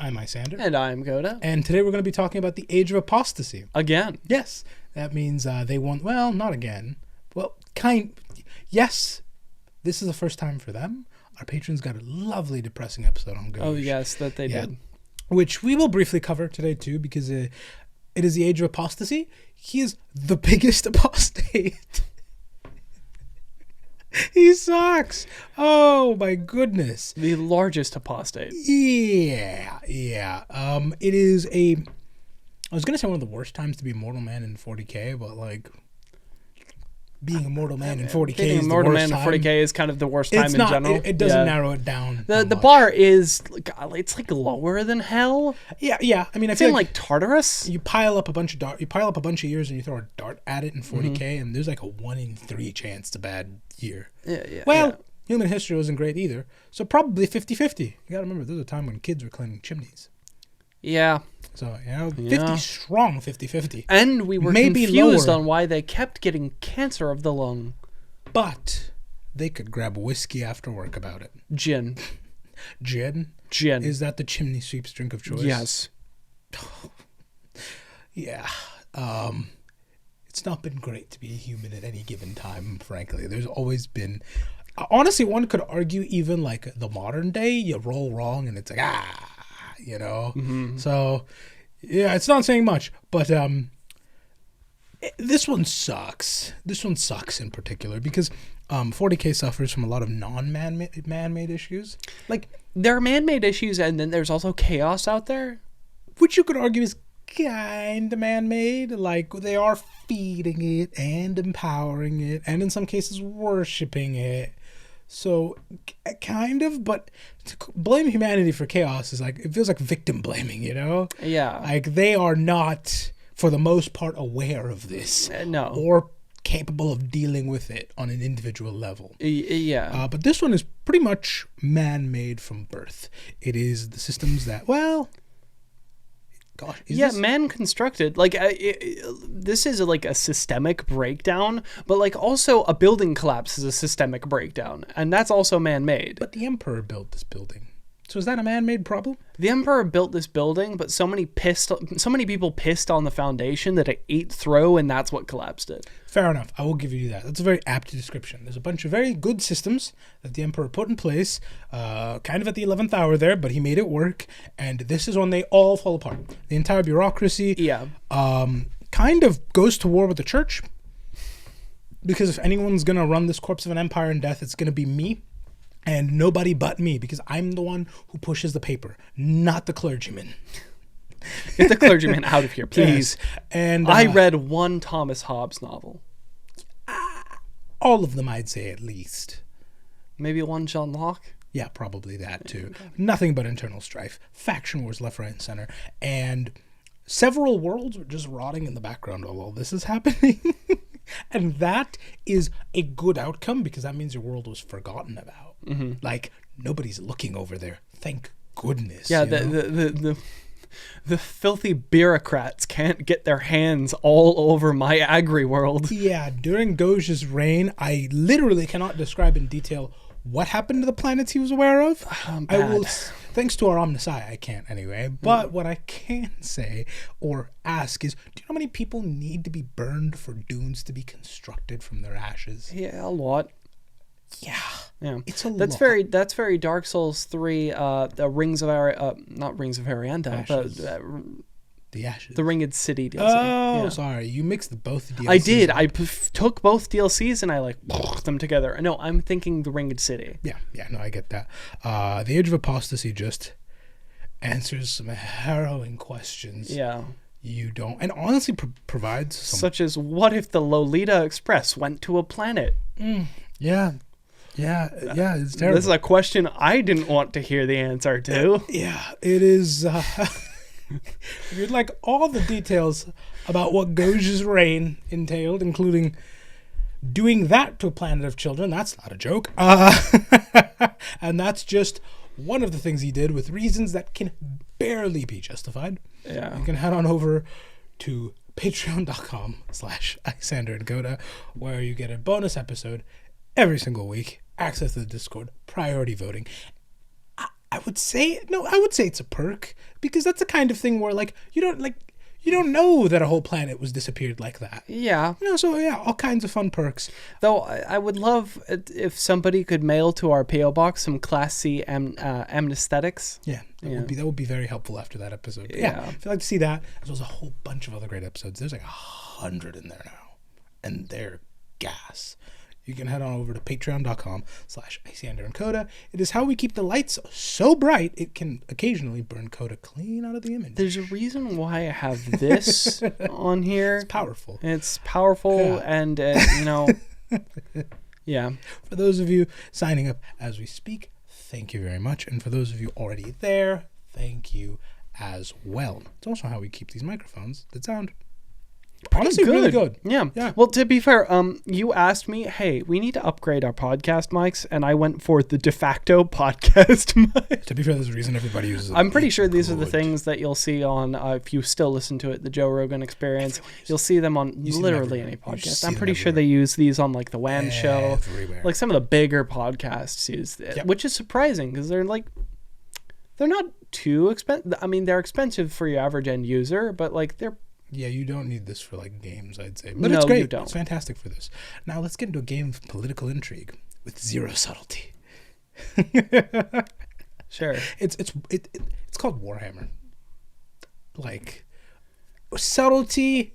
I'm Isyander. And I'm Koda. And today we're going to be talking about the Age of Apostasy. Again. Yes. That means they won. Well, not again. Well, yes. This is the first time for them. Our patrons got a lovely, depressing episode on Goge. Oh, yes, that they did. Which we will briefly cover today, too, because it is the Age of Apostasy. He is the biggest apostate. He sucks. Oh, my goodness. The largest apostate. Yeah. It is I was going to say one of the worst times to be a mortal man in 40K, but, like, being a mortal man in 40K is the worst time. Being a mortal man in 40K is kind of the worst time in general. It doesn't narrow it down. The bar is, it's like lower than hell. Yeah. I mean, it's in like Tartarus. You pile up a bunch of years and you throw a dart at it in 40K, and there's like a 1 in 3 chance it's a bad year. Human history wasn't great either, so probably 50-50. You gotta remember, there was a time when kids were cleaning chimneys. Yeah. So, 50 strong, 50-50. And we were maybe confused lower. on why they kept getting cancer of the lung. But they could grab whiskey after work about it. Gin. Gin? Gin. Is that the chimney sweep's drink of choice? Yes. Yeah. It's not been great to be a human at any given time, frankly. There's always been... Honestly, one could argue even like the modern day, you roll wrong and it's like, Mm-hmm. So, yeah, it's not saying much. But this one sucks. This one sucks in particular because 40K suffers from a lot of man-made issues. Like, there are man-made issues, and then there's also chaos out there. Which you could argue is kind of man-made. Like, they are feeding it and empowering it, and in some cases worshipping it. So, kind of, but to blame humanity for chaos is like, it feels like victim blaming, Yeah. Like, they are not, for the most part, aware of this. No. Or capable of dealing with it on an individual level. Yeah. But this one is pretty much man-made from birth. It is the systems that, man-constructed. Like, this is like a systemic breakdown, but like also a building collapse is a systemic breakdown, and that's also man-made. But the Emperor built this building. So is that a man-made problem? The Emperor built this building, but so many people pissed on the foundation that it ate through, and that's what collapsed it. Fair enough. I will give you that. That's a very apt description. There's a bunch of very good systems that the Emperor put in place, kind of at the 11th hour there, but he made it work, and this is when they all fall apart. The entire bureaucracy kind of goes to war with the church, because if anyone's going to run this corpse of an empire in death, it's going to be me. And nobody but me, because I'm the one who pushes the paper, not the clergyman. Get the clergyman out of here, please. Yes. And I read one Thomas Hobbes novel. All of them, I'd say, at least. Maybe one John Locke? Yeah, probably that, too. Okay. Nothing but internal strife. Faction wars left, right, and center. And several worlds were just rotting in the background while all this is happening. And that is a good outcome, because that means your world was forgotten about. Mm-hmm. Like, nobody's looking over there. Thank goodness. Yeah, the filthy bureaucrats can't get their hands all over my agri world. Yeah, during Goge's reign, I literally cannot describe in detail what happened to the planets he was aware of. Thanks to our omnissiah, I can't anyway. But what I can say or ask is, do you know how many people need to be burned for dunes to be constructed from their ashes? Yeah, a lot. Yeah. It's a lot. That's very Dark Souls 3, the Rings of not Rings of Arianda, but the Ashes. The Ringed City DLC. Oh, sorry. You mixed both DLCs. I did. I took both DLCs and I them together. No, I'm thinking the Ringed City. Yeah, no, I get that. The Age of Apostasy just answers some harrowing questions. Yeah. You don't, and honestly provides some... Such as, what if the Lolita Express went to a planet? Yeah, it's terrible. This is a question I didn't want to hear the answer to. It is. If you'd like all the details about what Goge's reign entailed, including doing that to a planet of children, that's not a joke. And that's just one of the things he did with reasons that can barely be justified. Yeah. You can head on over to patreon.com/Isyander and Koda, where you get a bonus episode every single week, access to the Discord, priority voting. I would say it's a perk, because that's the kind of thing where you don't know that a whole planet was disappeared like that. Yeah. So yeah, all kinds of fun perks. Though I would love if somebody could mail to our PO box some Class C amnesthetics. Yeah, that would be very helpful after that episode. But Yeah. if you'd like to see that, as well as a whole bunch of other great episodes. There's like 100 in there now, and they're gas. You can head on over to patreon.com/Isyander and Koda. It is how we keep the lights so bright it can occasionally burn Koda clean out of the image. There's a reason why I have this on here. It's powerful. It's powerful, Yeah. and yeah. For those of you signing up as we speak, thank you very much. And for those of you already there, thank you as well. It's also how we keep these microphones that sound honestly really good. Yeah. Well, to be fair, you asked me, hey, we need to upgrade our podcast mics, and I went for the de facto podcast mic. To be fair, there's a reason everybody uses it. I'm pretty sure these are the things that you'll see on, if you still listen to it, the Joe Rogan Experience. You'll see them on literally any podcast. I'm pretty sure they use these on like the Wham Show. Like some of the bigger podcasts use it, which is surprising because they're not too expensive. I mean, they're expensive for your average end user, but like they're. Yeah, you don't need this for like games, I'd say. But it's great. You don't. It's fantastic for this. Now let's get into a game of political intrigue with zero subtlety. Sure. It's called Warhammer. Like subtlety,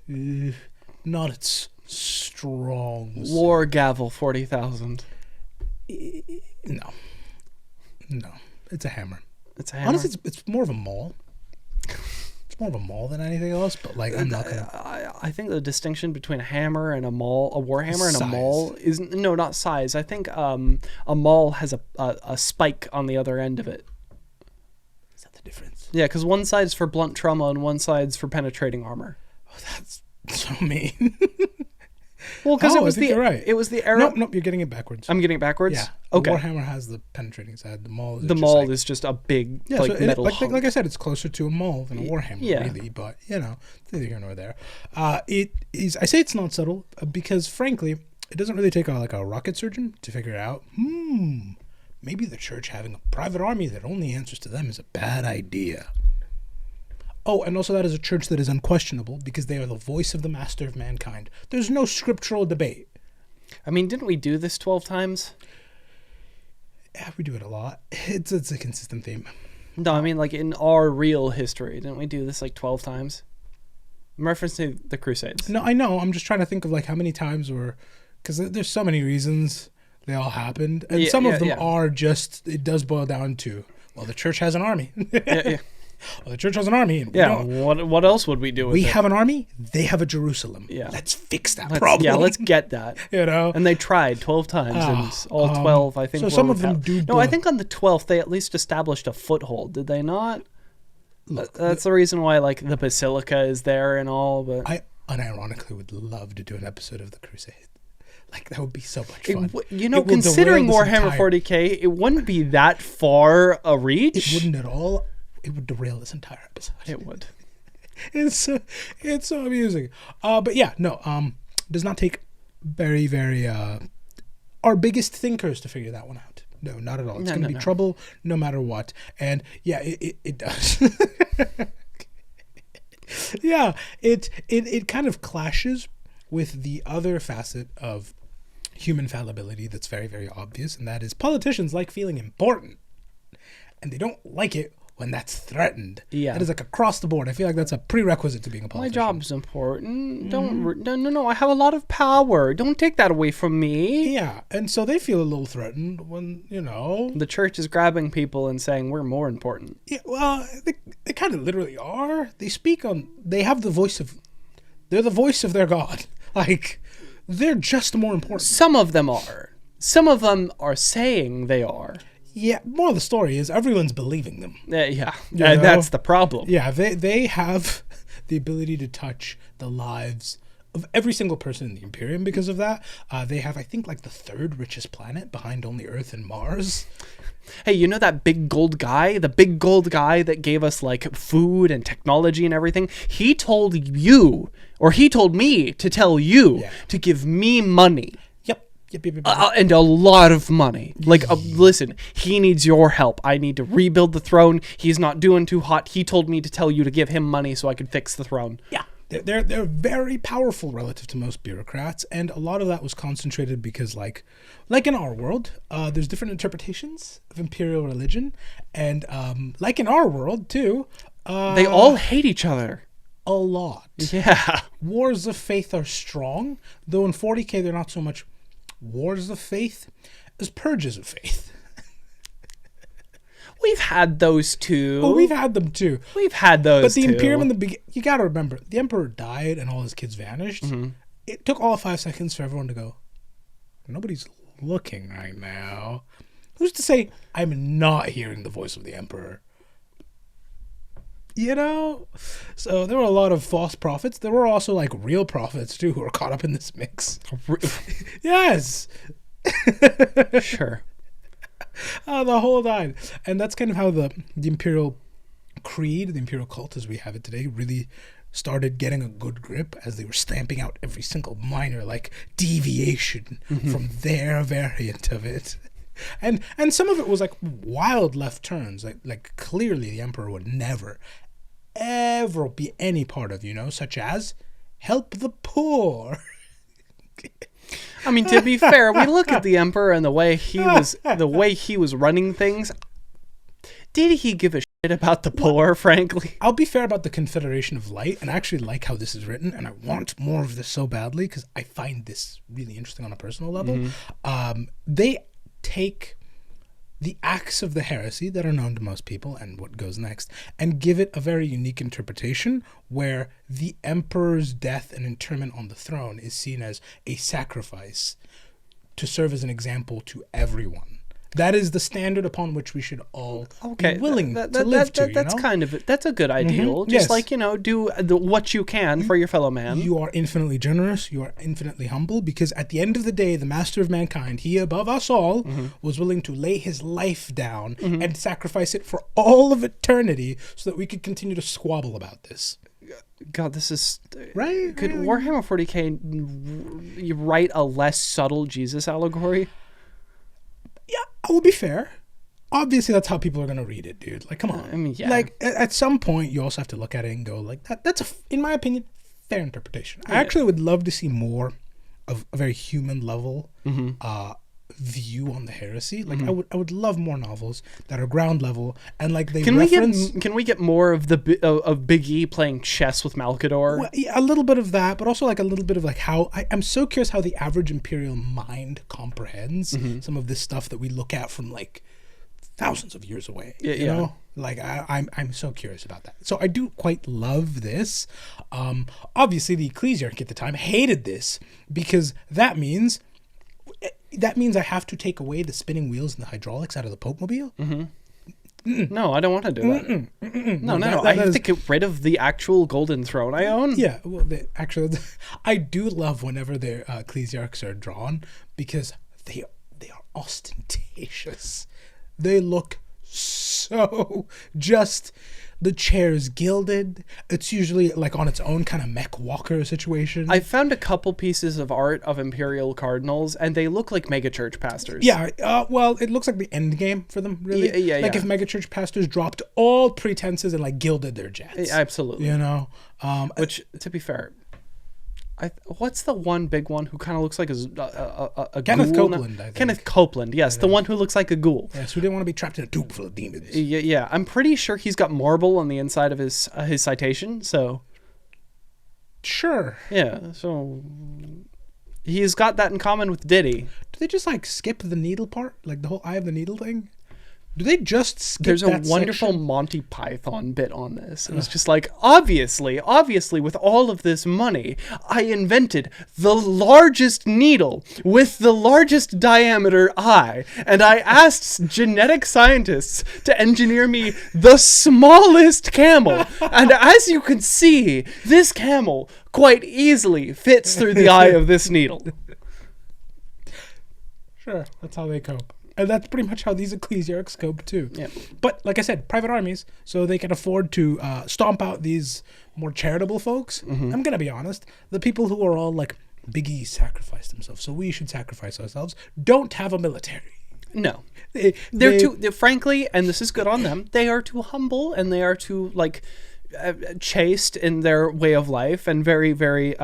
not its strong. War gavel 40,000. No, it's a hammer. It's a hammer. Honestly, it's more of a maul. More of a maul than anything else, but like I'm not gonna. I think the distinction between a hammer and a maul, a warhammer and a maul, is not size. I think a maul has a spike on the other end of it. Is that the difference? Yeah, because one side's for blunt trauma and one side's for penetrating armor. Oh, that's so mean. Well, because it was right. It was the arrow. Nope, you're getting it backwards. I'm getting it backwards. Yeah. Okay. The Warhammer has the penetrating side. The maul is just a big so metal. Like I said, it's closer to a maul than a Warhammer, really. But it's neither here nor there. It is. I say it's not subtle because, frankly, it doesn't really take a rocket surgeon to figure it out. Maybe the church having a private army that only answers to them is a bad idea. Oh, and also that is a church that is unquestionable because they are the voice of the master of mankind. There's no scriptural debate. I mean, didn't we do this 12 times? Yeah, we do it a lot. It's a consistent theme. No, I mean, like in our real history, didn't we do this like 12 times? I'm referencing the Crusades. No, I know. I'm just trying to think of like how many times because there's so many reasons they all happened. And some of them are just, it does boil down to, well, the church has an army. Yeah. Well, the church has an army. What else would we do with it? We have an army. They have a Jerusalem. Yeah. Let's fix that problem. Yeah, let's get that. And they tried 12 times, and all 12, I think. So some of them do. No, I think on the 12th they at least established a foothold. Did they not? Look, that's the reason why, like, the basilica is there and all. But I unironically would love to do an episode of the Crusade. Like, that would be so much fun. Considering Warhammer 40K, it wouldn't be that far a reach. It wouldn't at all. It would derail this entire episode. It would. It's so amusing. But yeah, no. Does not take very, very our biggest thinkers to figure that one out. No, not at all. It's going to be trouble no matter what. And yeah, it does. Yeah, it kind of clashes with the other facet of human fallibility that's very, very obvious, and that is politicians like feeling important, and they don't like it when that's threatened. Yeah. That is like across the board. I feel like that's a prerequisite to being a politician. My job's important. No, I have a lot of power. Don't take that away from me. Yeah, and so they feel a little threatened when, the church is grabbing people and saying we're more important. Yeah, well, they kind of literally are. They have the voice of, they're the voice of their God. Like, they're just more important. Some of them are. Some of them are saying they are. Yeah, more of the story is everyone's believing them. Yeah, that's the problem. Yeah, they have the ability to touch the lives of every single person in the Imperium because of that. They have, I think, like the third richest planet behind only Earth and Mars. Hey, you know that big gold guy? The big gold guy that gave us like food and technology and everything? He told me to tell you to give me money. And a lot of money. Like, listen, he needs your help. I need to rebuild the throne. He's not doing too hot. He told me to tell you to give him money so I could fix the throne. Yeah. They're very powerful relative to most bureaucrats, and a lot of that was concentrated because, like in our world, there's different interpretations of imperial religion, and like in our world too, they all hate each other. A lot. Yeah. Wars of faith are strong, though in 40K they're not so much wars of faith as purges of faith. We've had those too. Oh, we've had them too. We've had those But the too. Imperium in the beginning, you gotta remember, the Emperor died and all his kids vanished. Mm-hmm. It took all of 5 seconds for everyone to go, nobody's looking right now. Who's to say I'm not hearing the voice of the Emperor? You know? So there were a lot of false prophets. There were also like real prophets too who were caught up in this mix. Yes. Sure. The whole nine. And that's kind of how the Imperial creed, the Imperial cult as we have it today, really started getting a good grip as they were stamping out every single minor like deviation from their variant of it. And some of it was like wild left turns. Like clearly the Emperor would never, ever be any part of, such as help the poor. I mean, to be fair, we look at the Emperor and the way he was running things. Did he give a shit about the poor, frankly? I'll be fair about the Confederation of Light, and I actually like how this is written, and I want more of this so badly because I find this really interesting on a personal level. They take the acts of the heresy that are known to most people and what goes next and give it a very unique interpretation where the Emperor's death and interment on the throne is seen as a sacrifice to serve as an example to everyone. That is the standard upon which we should all be willing to live to. That's a good ideal. Just do what you can for your fellow man. You are infinitely generous. You are infinitely humble because at the end of the day, the master of mankind, he above us all, was willing to lay his life down and sacrifice it for all of eternity so that we could continue to squabble about this. God, this is... Right? Could Warhammer 40K you write a less subtle Jesus allegory? Yeah, I will be fair. Obviously, that's how people are going to read it, dude. Like, come on. I mean, yeah. Like, at some point, you also have to look at it and go, like, that's, in my opinion, fair interpretation. I actually would love to see more of a very human level view on the heresy. Like, I would love more novels that are ground level and, like, they reference... Can we get more of of Big E playing chess with Malkador? Well, yeah, a little bit of that, but also, like, a little bit of, like, how... I'm so curious how the average Imperial mind comprehends some of this stuff that we look at from, like, thousands of years away. You know? Like, I'm so curious about that. So I do quite love this. Obviously, the Ecclesiarchy at the time hated this because that means I have to take away the spinning wheels and the hydraulics out of the Pope Mobile. No, I don't want to do that. No. I have to get rid of the actual golden throne I own. Yeah, well, I do love whenever their ecclesiarchs are drawn because they are ostentatious. They look so just... The chair is gilded. It's usually like on its own kind of mech walker situation. I found a couple pieces of art of Imperial cardinals, and they look like megachurch pastors. Yeah, well, it looks like the end game for them, really. Yeah. If megachurch pastors dropped all pretenses and like gilded their jets. Absolutely. You know? Which, to be fair... what's the one big one who kind of looks like a Kenneth ghoul? Copeland, I think. Kenneth Copeland, yes, the one who looks like a ghoul. Yes, who didn't want to be trapped in a tube full of demons. Yeah. I'm pretty sure he's got marble on the inside of his citation, so... Sure. Yeah, so... He's got that in common with Diddy. Do they just, like, skip the needle part? Like, the whole Eye of the Needle thing? Do they just skip There's a wonderful section? Monty Python bit on this. And it's just like, obviously, with all of this money, I invented the largest needle with the largest diameter eye. And I asked genetic scientists to engineer me the smallest camel. And as you can see, this camel quite easily fits through the eye of this needle. Sure, that's how they cope. And that's pretty much how these ecclesiarchs cope too. Yeah. But like I said, private armies, so they can afford to stomp out these more charitable folks. I'm going to be honest. The people who are all like Big E sacrificed himself, so we should sacrifice ourselves. Don't have a military. No. They're frankly, and this is good on them, they are too humble and they are too, like, chaste in their way of life and very, very,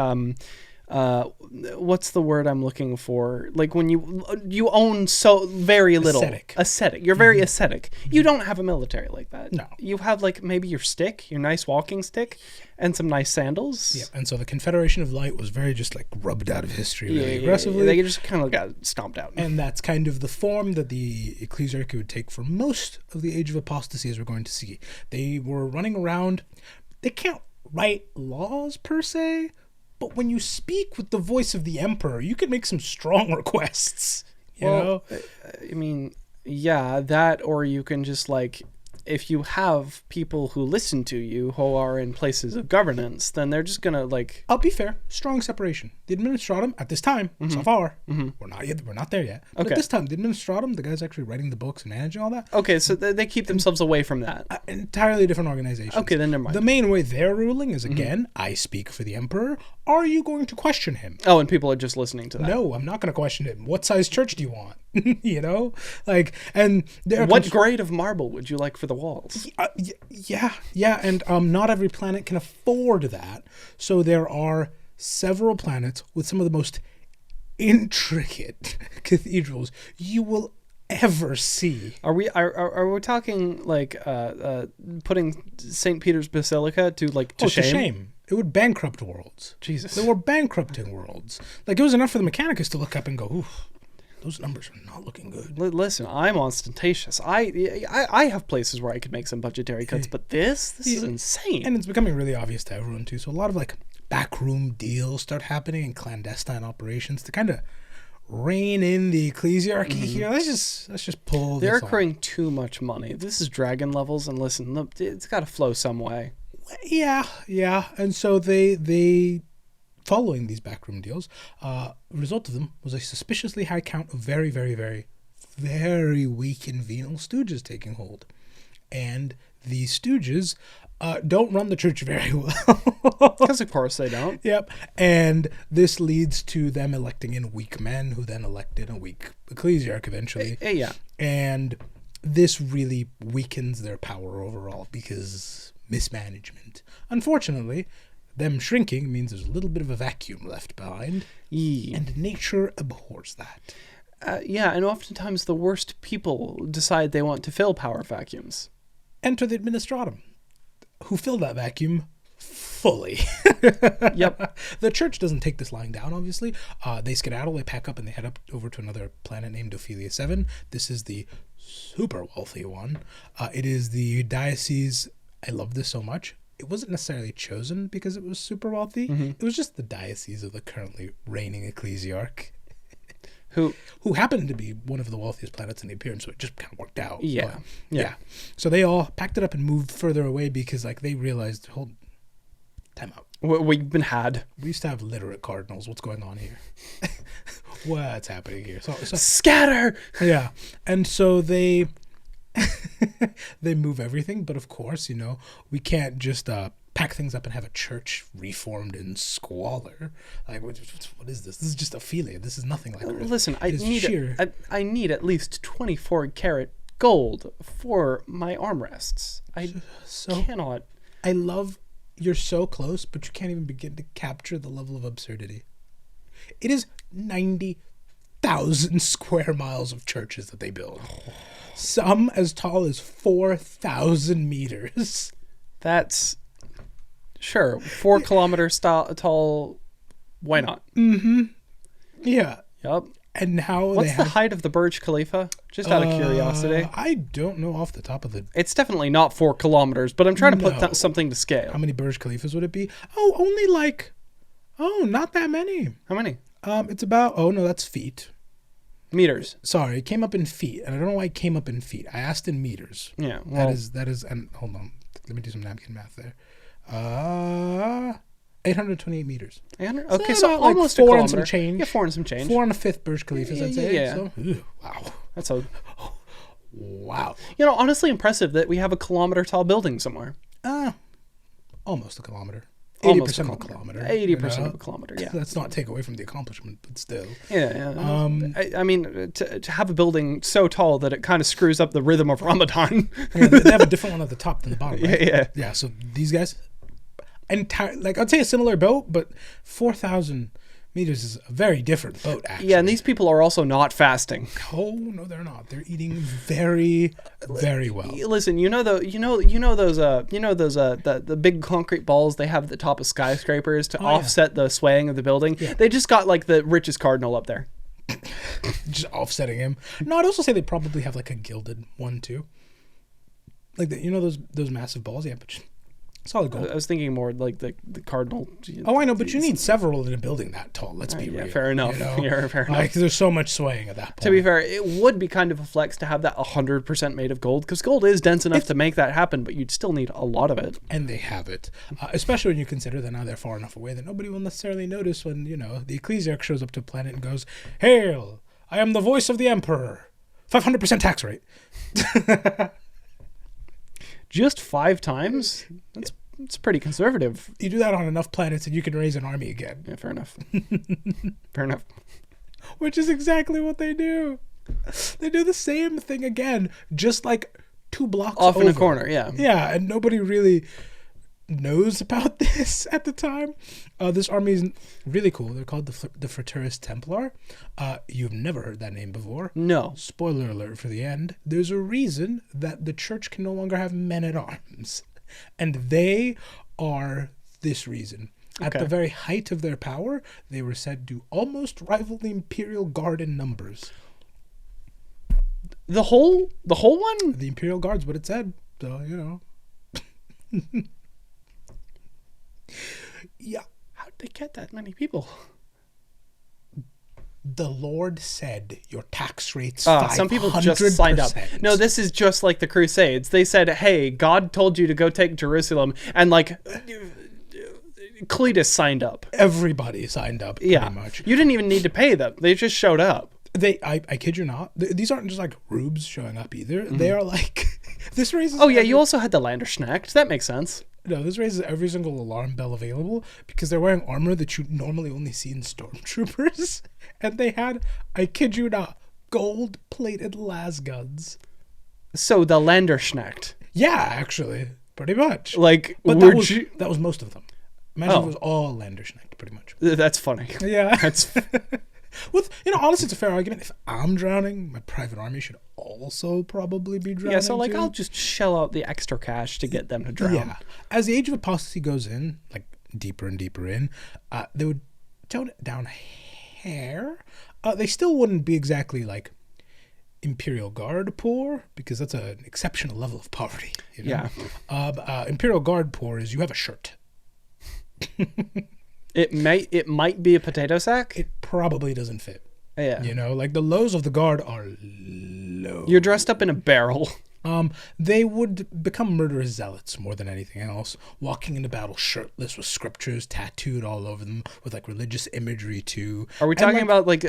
what's the word I'm looking for? Like when you own so very little. Ascetic. You're very ascetic. You don't have a military like that. No. You have like maybe your stick, your nice walking stick, and some nice sandals. Yeah, and so the Confederation of Light was very just like rubbed out of history really aggressively. They just kind of got stomped out. And that's kind of the form that the Ecclesiarchy would take for most of the Age of Apostasy, as we're going to see. They were running around. They can't write laws per se, but when you speak with the voice of the emperor, you can make some strong requests. You know? I mean, yeah, that, or you can just like, if you have people who listen to you who are in places of governance, then they're just gonna like. I'll be fair. Strong separation. The Administratum at this time, so far, we're not there yet. But at this time, the Administratum, the guys actually writing the books and managing all that. Okay, so they keep themselves away from that. Entirely different organizations. Okay, then never mind. The main way they're ruling is again, I speak for the emperor. Are you going to question him? Oh, and people are just listening to that. No, I'm not going to question him. What size church do you want? You know, like, and what grade of marble would you like for the walls? Yeah, and not every planet can afford that. So there are several planets with some of the most intricate cathedrals you will ever see. Are we talking like putting St. Peter's Basilica to like to shame? To shame. It would bankrupt worlds. Jesus. They were bankrupting worlds. Like, it was enough for the Mechanicus to look up and go, oof, those numbers are not looking good. Listen, I'm ostentatious. I have places where I could make some budgetary cuts, but this is insane. And it's becoming really obvious to everyone, too. So a lot of, like, backroom deals start happening and clandestine operations to kind of rein in the Ecclesiarchy here. Let's just pull They're this accruing too much money. This is dragon levels, and listen, look, it's got to flow some way. Yeah. And so they following these backroom deals, result of them was a suspiciously high count of very, very, very, very weak and venal stooges taking hold. And these stooges don't run the church very well. Because of course they don't. Yep. And this leads to them electing in weak men who then elected a weak ecclesiarch eventually. Yeah. And this really weakens their power overall because mismanagement. Unfortunately, them shrinking means there's a little bit of a vacuum left behind, and nature abhors that. Yeah, and oftentimes the worst people decide they want to fill power vacuums. Enter the Administratum, who fill that vacuum fully. Yep. The church doesn't take this lying down, obviously. They skedaddle, they pack up, and they head up over to another planet named Ophelia 7. This is the super wealthy one. It is the diocese. I love this so much. It wasn't necessarily chosen because it was super wealthy. It was just the diocese of the currently reigning ecclesiarch, who happened to be one of the wealthiest planets in the Imperium, so it just kind of worked out. Yeah. So they all packed it up and moved further away because, like, they realized, time out. We've been had. We used to have literate cardinals. What's going on here? What's happening here? So scatter. Yeah, and so they move everything, but of course, you know, we can't just pack things up and have a church reformed in squalor. Like, what is this? This is just Ophelia. This is nothing like Earth. Listen, I need at least 24 karat gold for my armrests. I cannot. I love you're so close, but you can't even begin to capture the level of absurdity. It is 90,000 square miles of churches that they build. Some as tall as 4,000 meters. That's sure 4 kilometers tall. Why not? Yeah. Yep. And how what's the height of the Burj Khalifa? Just out of curiosity. I don't know off the top of the. It's definitely not 4 kilometers, but I'm trying to put something to scale. How many Burj Khalifas would it be? Only like, not that many. How many? It's about. Oh no, that's feet. Meters. Sorry, it came up in feet, and I don't know why it came up in feet. I asked in meters. Yeah, well, that is, and hold on, let me do some napkin math there. 828 meters. 800? Okay, so almost like 4 a and some change. Yeah, 4 and some change. 4 and a fifth Burj Khalifas, I'd say. Yeah. So, wow. That's a wow. You know, honestly impressive that we have a kilometer tall building somewhere. Almost a kilometer. almost 80% of a kilometer. 80% of a kilometer, yeah. Let's not take away from the accomplishment, but still. Yeah. I mean, to have a building so tall that it kind of screws up the rhythm of Ramadan. Yeah, they have a different one at the top than the bottom, right? Yeah. Yeah, so these guys, like I'd say a similar boat, but 4,000 meters is a very different boat, actually. Yeah, and these people are also not fasting. Oh no, they're not. They're eating very, very well. Listen, the big concrete balls they have at the top of skyscrapers to offset the swaying of the building. Yeah. They just got like the richest cardinal up there, just offsetting him. No, I'd also say they probably have like a gilded one too. Like those massive balls, yeah, but just solid gold. I was thinking more like the cardinal. Oh, I know, but you need several in a building that tall. Let's be real. Fair enough. Yeah, fair enough. Like, there's so much swaying at that point. To be fair, it would be kind of a flex to have that 100% made of gold, because gold is dense enough to make that happen, but you'd still need a lot of it. And they have it, especially when you consider that now they're far enough away that nobody will necessarily notice when the Ecclesiarch shows up to a planet and goes, "Hail! I am the voice of the Emperor. 500% tax rate." Just 5 times? It's pretty conservative. You do that on enough planets and you can raise an army again. Yeah, fair enough. Fair enough. Which is exactly what they do. They do the same thing again, just like 2 blocks off over. in a corner, yeah. Yeah, and nobody really knows about this at the time. This army is really cool. They're called the Fraterus Templar. You've never heard that name before. No. Spoiler alert for the end. There's a reason that the church can no longer have men-at-arms. And they are this reason. At the very height of their power, they were said to almost rival the Imperial Guard in numbers. The whole one? The Imperial Guard's what it said. So, Yeah. How'd they get that many people? The Lord said your tax rate's 500%. Some people just signed up. No, this is just like the Crusades. They said, "Hey, God told you to go take Jerusalem," and like Cletus signed up. Everybody signed up. Pretty much. You didn't even need to pay them; they just showed up. I kid you not. These aren't just like rubes showing up either. Mm-hmm. They are like this raises. Oh yeah, you also had the Landersknecht. That makes sense. No, this raises every single alarm bell available because they're wearing armor that you normally only see in stormtroopers. And they had, I kid you not, gold-plated las guns. So the Landersknecht. Yeah, actually. Pretty much. Like, but that was most of them. Imagine it was all Landersknecht, pretty much. That's funny. Yeah. That's honestly, it's a fair argument. If I'm drowning, my private army should also probably be drowning. Yeah, so like too. I'll just shell out the extra cash to get them to drown. Yeah. As the Age of Apostasy goes in, like deeper and deeper in, they would tone it down a hair. They still wouldn't be exactly like Imperial Guard poor, because that's an exceptional level of poverty. Yeah. Imperial Guard poor is you have a shirt. It might be a potato sack. It probably doesn't fit. Yeah. Like the lows of the guard are low. You're dressed up in a barrel. They would become murderous zealots more than anything else, walking into battle shirtless with scriptures tattooed all over them, with like religious imagery too. Are we talking about like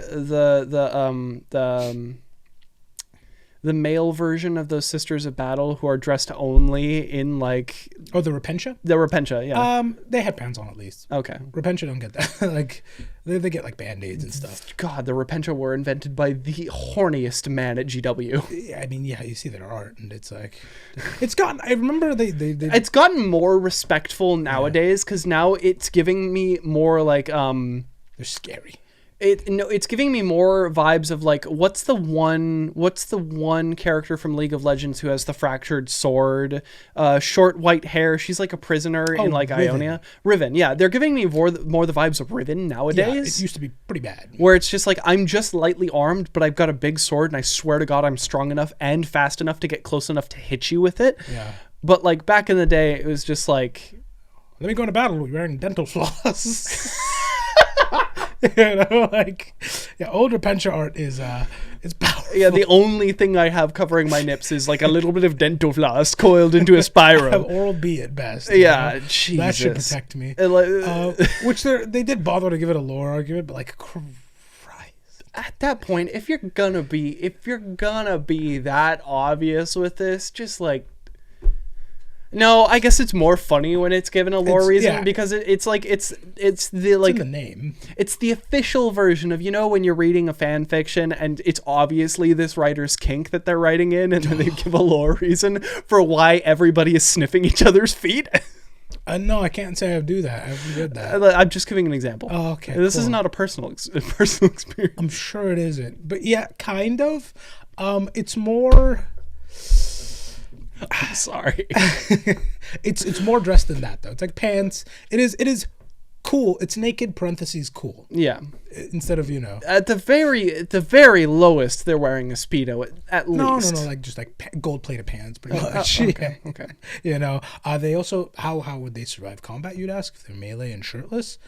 the male version of those Sisters of Battle who are dressed only in like... Oh, the Repentia? The Repentia, yeah. They had pants on at least. Okay. Repentia don't get that. Like, they get like Band-Aids and stuff. God, the Repentia were invented by the horniest man at GW. Yeah, I mean, yeah, you see their art and it's like... It's gotten... I remember they It's gotten more respectful nowadays because now it's giving me more like... They're scary. It's giving me more vibes of like what's the one character from League of Legends who has the fractured sword, short white hair. She's like a prisoner in like Riven. Ionia. Riven, yeah, they're giving me more the vibes of Riven nowadays. Yeah, it used to be pretty bad. Where it's just like I'm just lightly armed, but I've got a big sword, and I swear to God I'm strong enough and fast enough to get close enough to hit you with it. Yeah. But like back in the day, it was just like, let me go into battle wearing dental floss. Old Repentia art is powerful. Yeah, the only thing I have covering my nips is like a little bit of dental floss coiled into a spiral. I have Oral-B at best. Yeah, Jesus. That should protect me. Which they did bother to give it a lore argument, but like, Christ. At that point, if you're gonna be that obvious with this, just like, No, I guess it's more funny when it's given a lore reason because it's the like in the name. It's the official version of, when you're reading a fan fiction and it's obviously this writer's kink that they're writing in, and then they give a lore reason for why everybody is sniffing each other's feet. No, I can't say I do that. I haven't read that. I'm just giving an example. Oh, okay. This is not a personal experience. I'm sure it isn't, but yeah, kind of. It's more. I'm sorry. It's more dressed than that though. It's like pants. It is cool. It's naked parentheses cool. Yeah. Instead of at the very lowest, they're wearing a Speedo at least. No, like just like gold plated pants, pretty much. Okay. They also how would they survive combat? You'd ask, if they're melee and shirtless.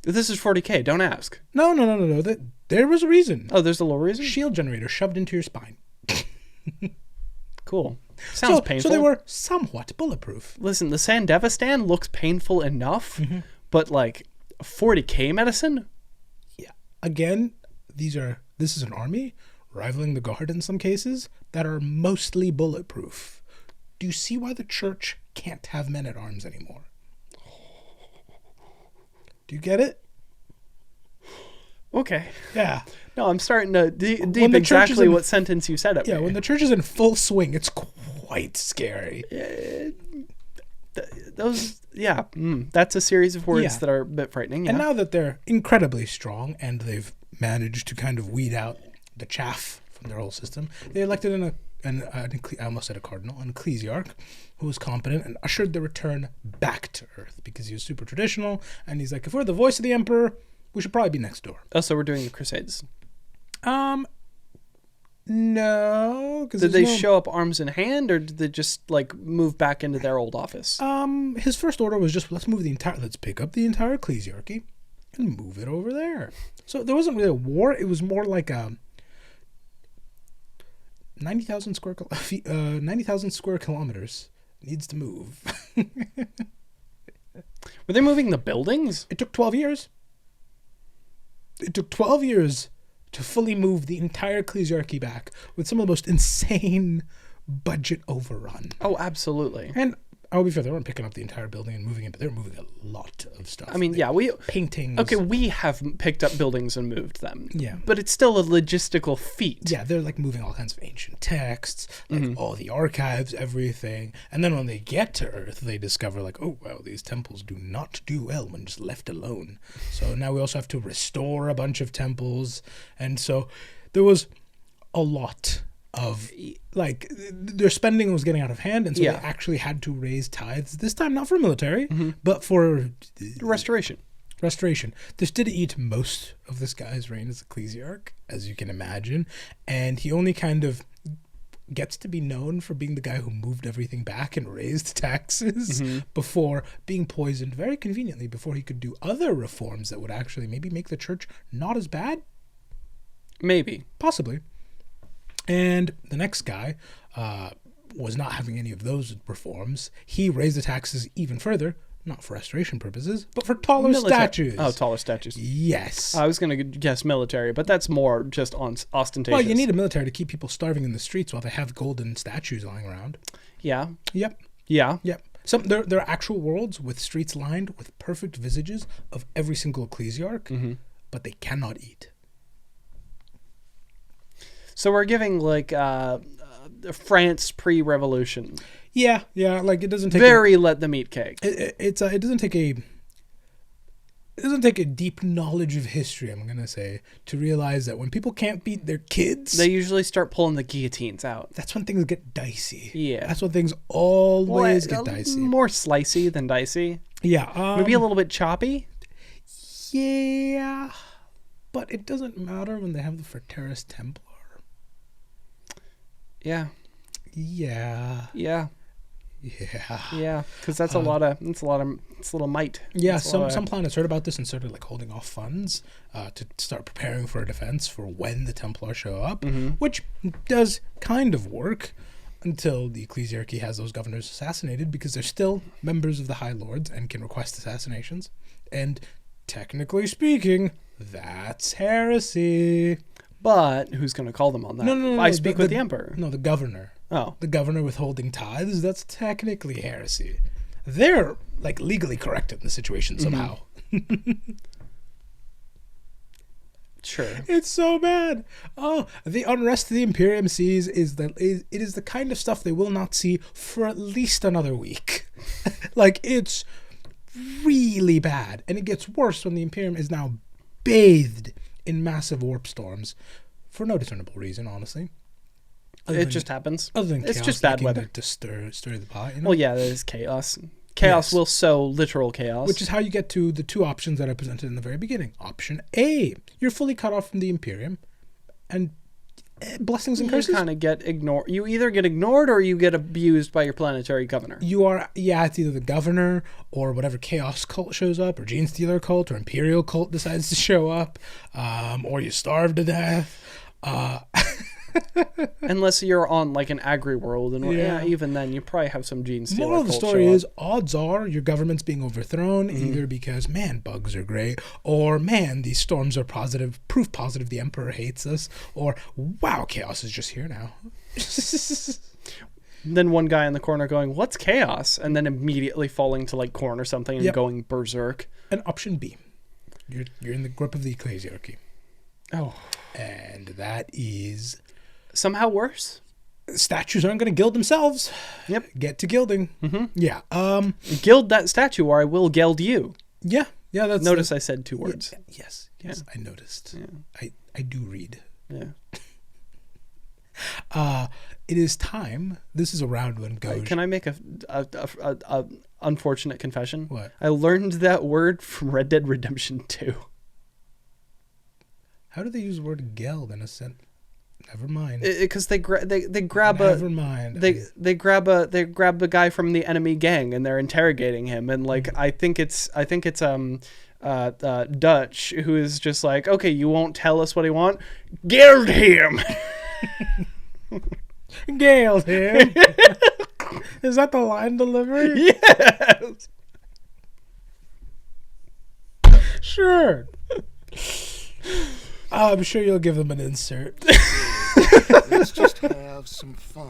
This is 40K. Don't ask. No. There was a reason. Oh, there's a low reason. Shield generator shoved into your spine. Cool. Sounds painful. So they were somewhat bulletproof. Listen, the Sandevistan looks painful enough, but like 40K medicine? Yeah. Again, this is an army rivaling the Guard in some cases that are mostly bulletproof. Do you see why the church can't have men at arms anymore? Do you get it? Okay. Yeah. No, I'm starting to deep exactly what sentence you said it. Yeah, when the church is in full swing, it's quite scary. That's a series of words that are a bit frightening. Yeah. And now that they're incredibly strong and they've managed to kind of weed out the chaff from their whole system, they elected I almost said a cardinal, an ecclesiarch, who was competent and ushered the return back to Earth because he was super traditional. And he's like, if we're the voice of the emperor, we should probably be next door. Oh, so we're doing the Crusades. No. Did they show up arms in hand, or did they just like move back into their old office? His first order was just let's pick up the entire ecclesiarchy and move it over there. So there wasn't really a war. It was more like 90,000 square kilometers needs to move. Were they moving the buildings? It took 12 years. It took 12 years to fully move the entire ecclesiarchy back with some of the most insane budget overrun. Oh, absolutely. And I'll be fair, they weren't picking up the entire building and moving it, but they were moving a lot of stuff. I mean, paintings. Okay, we have picked up buildings and moved them. Yeah. But it's still a logistical feat. Yeah, they're like moving all kinds of ancient texts, like all the archives, everything. And then when they get to Earth, they discover like, oh, well, these temples do not do well when just left alone. So now we also have to restore a bunch of temples. And so there was a lot of like their spending was getting out of hand, and so they actually had to raise tithes this time, not for military but for restoration. This did eat most of this guy's reign as ecclesiarch, as you can imagine, and he only kind of gets to be known for being the guy who moved everything back and raised taxes before being poisoned very conveniently before he could do other reforms that would actually maybe make the church not as bad. Possibly. And the next guy was not having any of those reforms. He raised the taxes even further, not for restoration purposes, but for taller statues. Oh, taller statues. Yes. I was going to guess military, but that's more just ostentatious. Well, you need a military to keep people starving in the streets while they have golden statues lying around. Yeah. Yep. Yeah. Yep. There are actual worlds with streets lined with perfect visages of every single ecclesiarch, but they cannot eat. So we're giving like France pre-revolution. Yeah, like it doesn't take let them eat cake. It doesn't take a deep knowledge of history, I'm gonna say, to realize that when people can't beat their kids, they usually start pulling the guillotines out. That's when things get dicey. Yeah, that's when things always get dicey. More slicey than dicey. Yeah, maybe a little bit choppy. Yeah, but it doesn't matter when they have the Fraterus Templar. Yeah. Because that's a lot of it's a little might. Yeah, some planets heard about this and started like holding off funds to start preparing for a defense for when the Templars show up, which does kind of work until the Ecclesiarchy has those governors assassinated, because they're still members of the High Lords and can request assassinations. And technically speaking, that's heresy. But who's going to call them on that? No. I speak with the Emperor. No, the governor. Oh. The governor withholding tithes, that's technically heresy. They're, like, legally correct in the situation somehow. Sure. It's so bad. Oh, the unrest the Imperium sees it is the kind of stuff they will not see for at least another week. Like, it's really bad. And it gets worse when the Imperium is now bathed in massive warp storms for no discernible reason, honestly. It just happens. Other than it's chaos just bad weather. To stir the pot, you know? Well, yeah, that is chaos. Chaos will sow literal chaos. Which is how you get to the two options that I presented in the very beginning. Option A, you're fully cut off from the Imperium, and blessings and curses. You kind of get ignored. You either get ignored or you get abused by your planetary governor. You are, it's either the governor or whatever chaos cult shows up, or Gene Stealer cult, or Imperial cult decides to show up, or you starve to death. Unless you're on like an agri world, and even then you probably have some Gene Stealer. Moral of the story is, odds are your government's being overthrown either because bugs are great, or these storms are proof positive the Emperor hates us, or wow, chaos is just here now. Then one guy in the corner going, "What's chaos?" and then immediately falling to like corn or something and going berserk. And option B, you're in the grip of the Ecclesiarchy. Oh, and that is somehow worse. Statues aren't going to gild themselves. Yep. Get to gilding. Yeah. Gild that statue or I will geld you. Yeah. Yeah. Notice I said two words. Yes. I noticed. Yeah. I do read. Yeah. It is time. This is around when Goge. Can I make a unfortunate confession? What? I learned that word from Red Dead Redemption 2. How do they use the word geld in a sentence? Never mind. Because they grab Never mind. They grab a guy from the enemy gang and they're interrogating him, and like I think it's Dutch who is just like, okay, you won't tell us what he want, gild him. Gild him. Is that the line delivery? Yes. Sure. I'm sure you'll give them an insert. Let's just have some fun.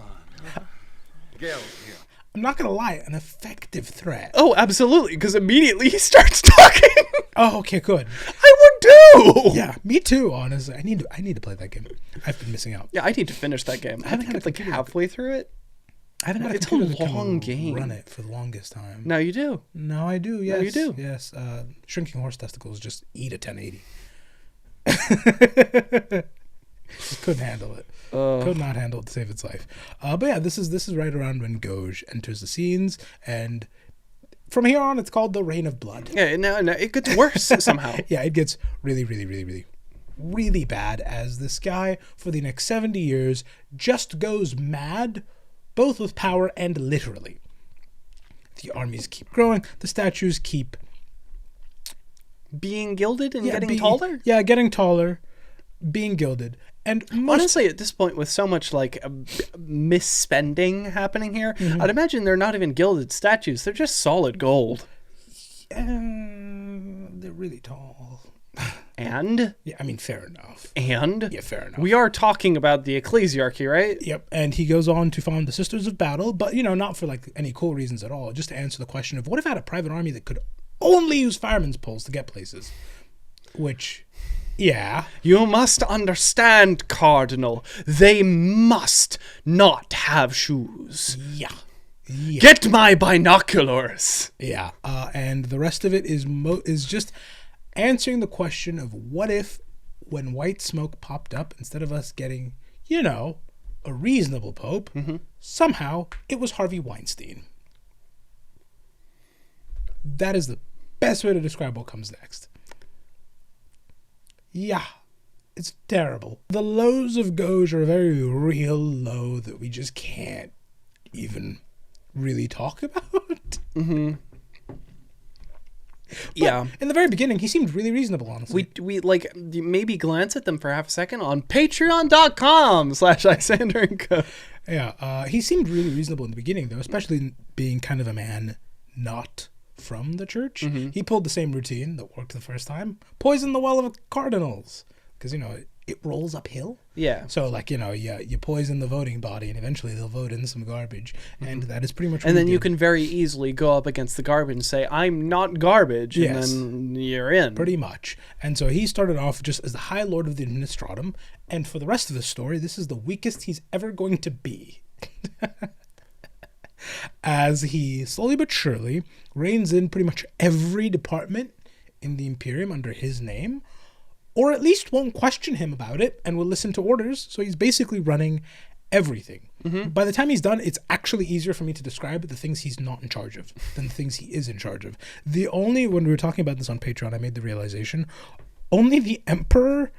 Gale here. I'm not gonna lie, an effective threat. Oh, absolutely, because immediately he starts talking. Oh, okay, good. I would too. Yeah, me too. Honestly, I need to play that game. I've been missing out. Yeah, I need to finish that game. I haven't had like halfway through it. I haven't had it's a long game. Run it for the longest time. No, you do. No, I do. Yes, no, you do. Yes. Shrinking horse testicles just eat a 1080. Just couldn't handle it. Could not handle it to save its life. But yeah, this is right around when Goge enters the scenes, and from here on, it's called the Reign of Blood. Yeah, no, it gets worse somehow. Yeah, it gets really, really, really, really, really bad as this guy for the next 70 years just goes mad, both with power and literally. The armies keep growing. The statues keep being gilded and getting taller. Yeah, getting taller, being gilded. And honestly, at this point, with so much like misspending happening here, I'd imagine they're not even gilded statues. They're just solid gold. They're really tall. And? Yeah, I mean, fair enough. And? Yeah, fair enough. We are talking about the Ecclesiarchy, right? Yep. And he goes on to found the Sisters of Battle, but, not for like any cool reasons at all. Just to answer the question of what if I had a private army that could only use firemen's poles to get places? Which... yeah. You must understand, Cardinal. They must not have shoes. Yeah. Get my binoculars. Yeah. And the rest of it is just answering the question of what if, when white smoke popped up, instead of us getting, a reasonable pope, somehow it was Harvey Weinstein. That is the best way to describe what comes next. Yeah, it's terrible. The lows of Goge are a very real low that we just can't even really talk about. Yeah. In the very beginning, he seemed really reasonable, honestly. We like maybe glance at them for half a second on patreon.com/Isyander and Co. Yeah, he seemed really reasonable in the beginning, though, especially being kind of a man not from the church. He pulled the same routine that worked the first time. Poison the well of cardinals. Because, it rolls uphill. Yeah. So, like, you poison the voting body, and eventually they'll vote in some garbage. And that is pretty much what And then he you did. can very easily go up against the garbage and say, I'm not garbage. Yes. And then you're in. Pretty much. And so he started off just as the High Lord of the Administratum. And for the rest of the story, this is the weakest he's ever going to be. As he slowly but surely reins in pretty much every department in the Imperium under his name, or at least won't question him about it and will listen to orders. So he's basically running everything. By the time he's done, it's actually easier for me to describe the things he's not in charge of than the things he is in charge of. When we were talking about this on Patreon, I made the realization, only the Emperor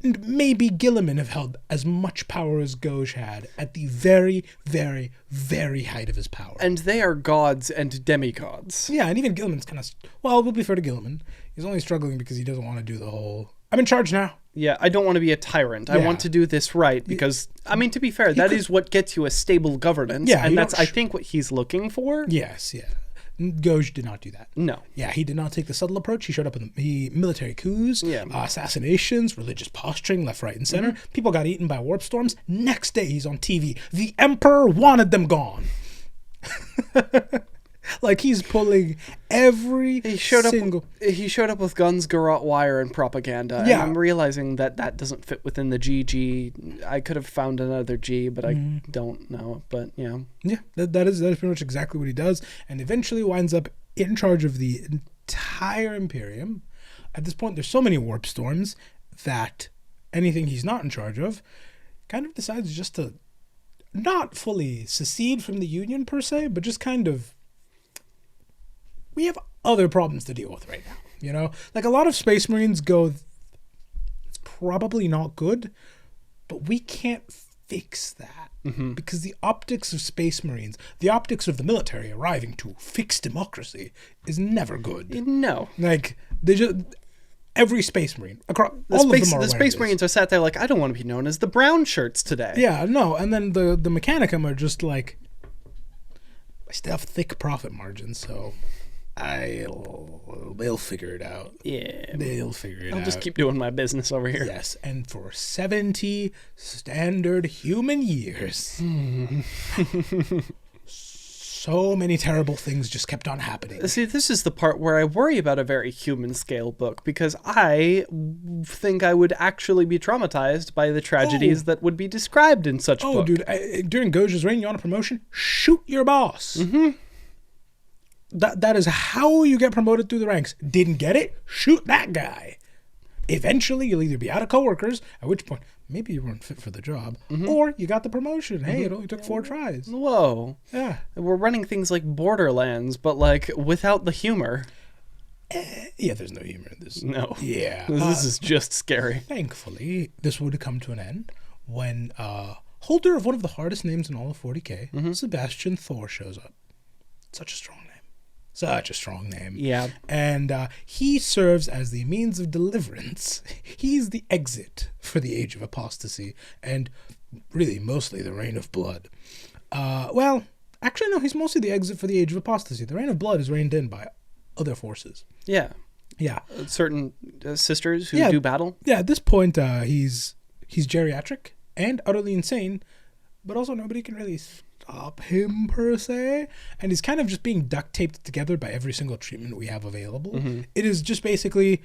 and maybe Guilliman have held as much power as Goge had at the very, very, very height of his power. And they are gods and demigods. Yeah, and even Guilliman's kind of... Well, we'll be fair to Guilliman. He's only struggling because he doesn't want to do the whole... I'm in charge now. Yeah, I don't want to be a tyrant. I want to do this right because, I mean, to be fair, that is what gets you a stable governance. Yeah, and that's, I think, what he's looking for. Yes, yeah. Goge did not do that. No. Yeah, he did not take the subtle approach. He showed up in the military coups, assassinations, religious posturing, left, right, and center. People got eaten by warp storms. Next day, he's on TV. The Emperor wanted them gone. Like, he's pulling every He showed single... He showed up with guns, garrote wire, and propaganda. Yeah. And I'm realizing that doesn't fit within the GG. I could have found another G, but I don't know. But, yeah. Yeah, that is pretty much exactly what he does, and eventually winds up in charge of the entire Imperium. At this point, there's so many warp storms that anything he's not in charge of kind of decides just to not fully secede from the Union per se, but just kind of... We have other problems to deal with right now, Like, a lot of Space Marines go, it's probably not good, but we can't fix that. Because the optics of Space Marines, the optics of the military arriving to fix democracy is never good. No. Like, they just... Every Space Marine, across all of them are the Space Marines are sat there like, I don't want to be known as the brown shirts today. Yeah, no, and then the Mechanicum are just like, I still have thick profit margins, so... They'll figure it out. Yeah. They'll figure it out. I'll just keep doing my business over here. Yes, and for 70 standard human years, so many terrible things just kept on happening. See, this is the part where I worry about a very human scale book, because I think I would actually be traumatized by the tragedies that would be described in such a book. Oh, dude, during Goge's reign, you want a promotion? Shoot your boss. That is how you get promoted through the ranks. Didn't get it? Shoot that guy. Eventually, you'll either be out of coworkers, at which point maybe you weren't fit for the job, or you got the promotion. Hey, it only took 4 tries. Whoa. Yeah. We're running things like Borderlands, but like without the humor. Yeah, there's no humor in this. No. Yeah. This is just scary. Thankfully, this would come to an end when holder of one of the hardest names in all of 40K, Sebastian Thor, shows up. Such a strong name. Such a strong name. Yeah. And he serves as the means of deliverance. He's the exit for the Age of Apostasy and really mostly the Reign of Blood. Well, actually, no, he's mostly the exit for the Age of Apostasy. The Reign of Blood is reigned in by other forces. Yeah. Yeah. Certain sisters who do battle. Yeah, at this point, he's geriatric and utterly insane, but also nobody can really stop him per se, and he's kind of just being duct taped together by every single treatment we have available. It is just basically,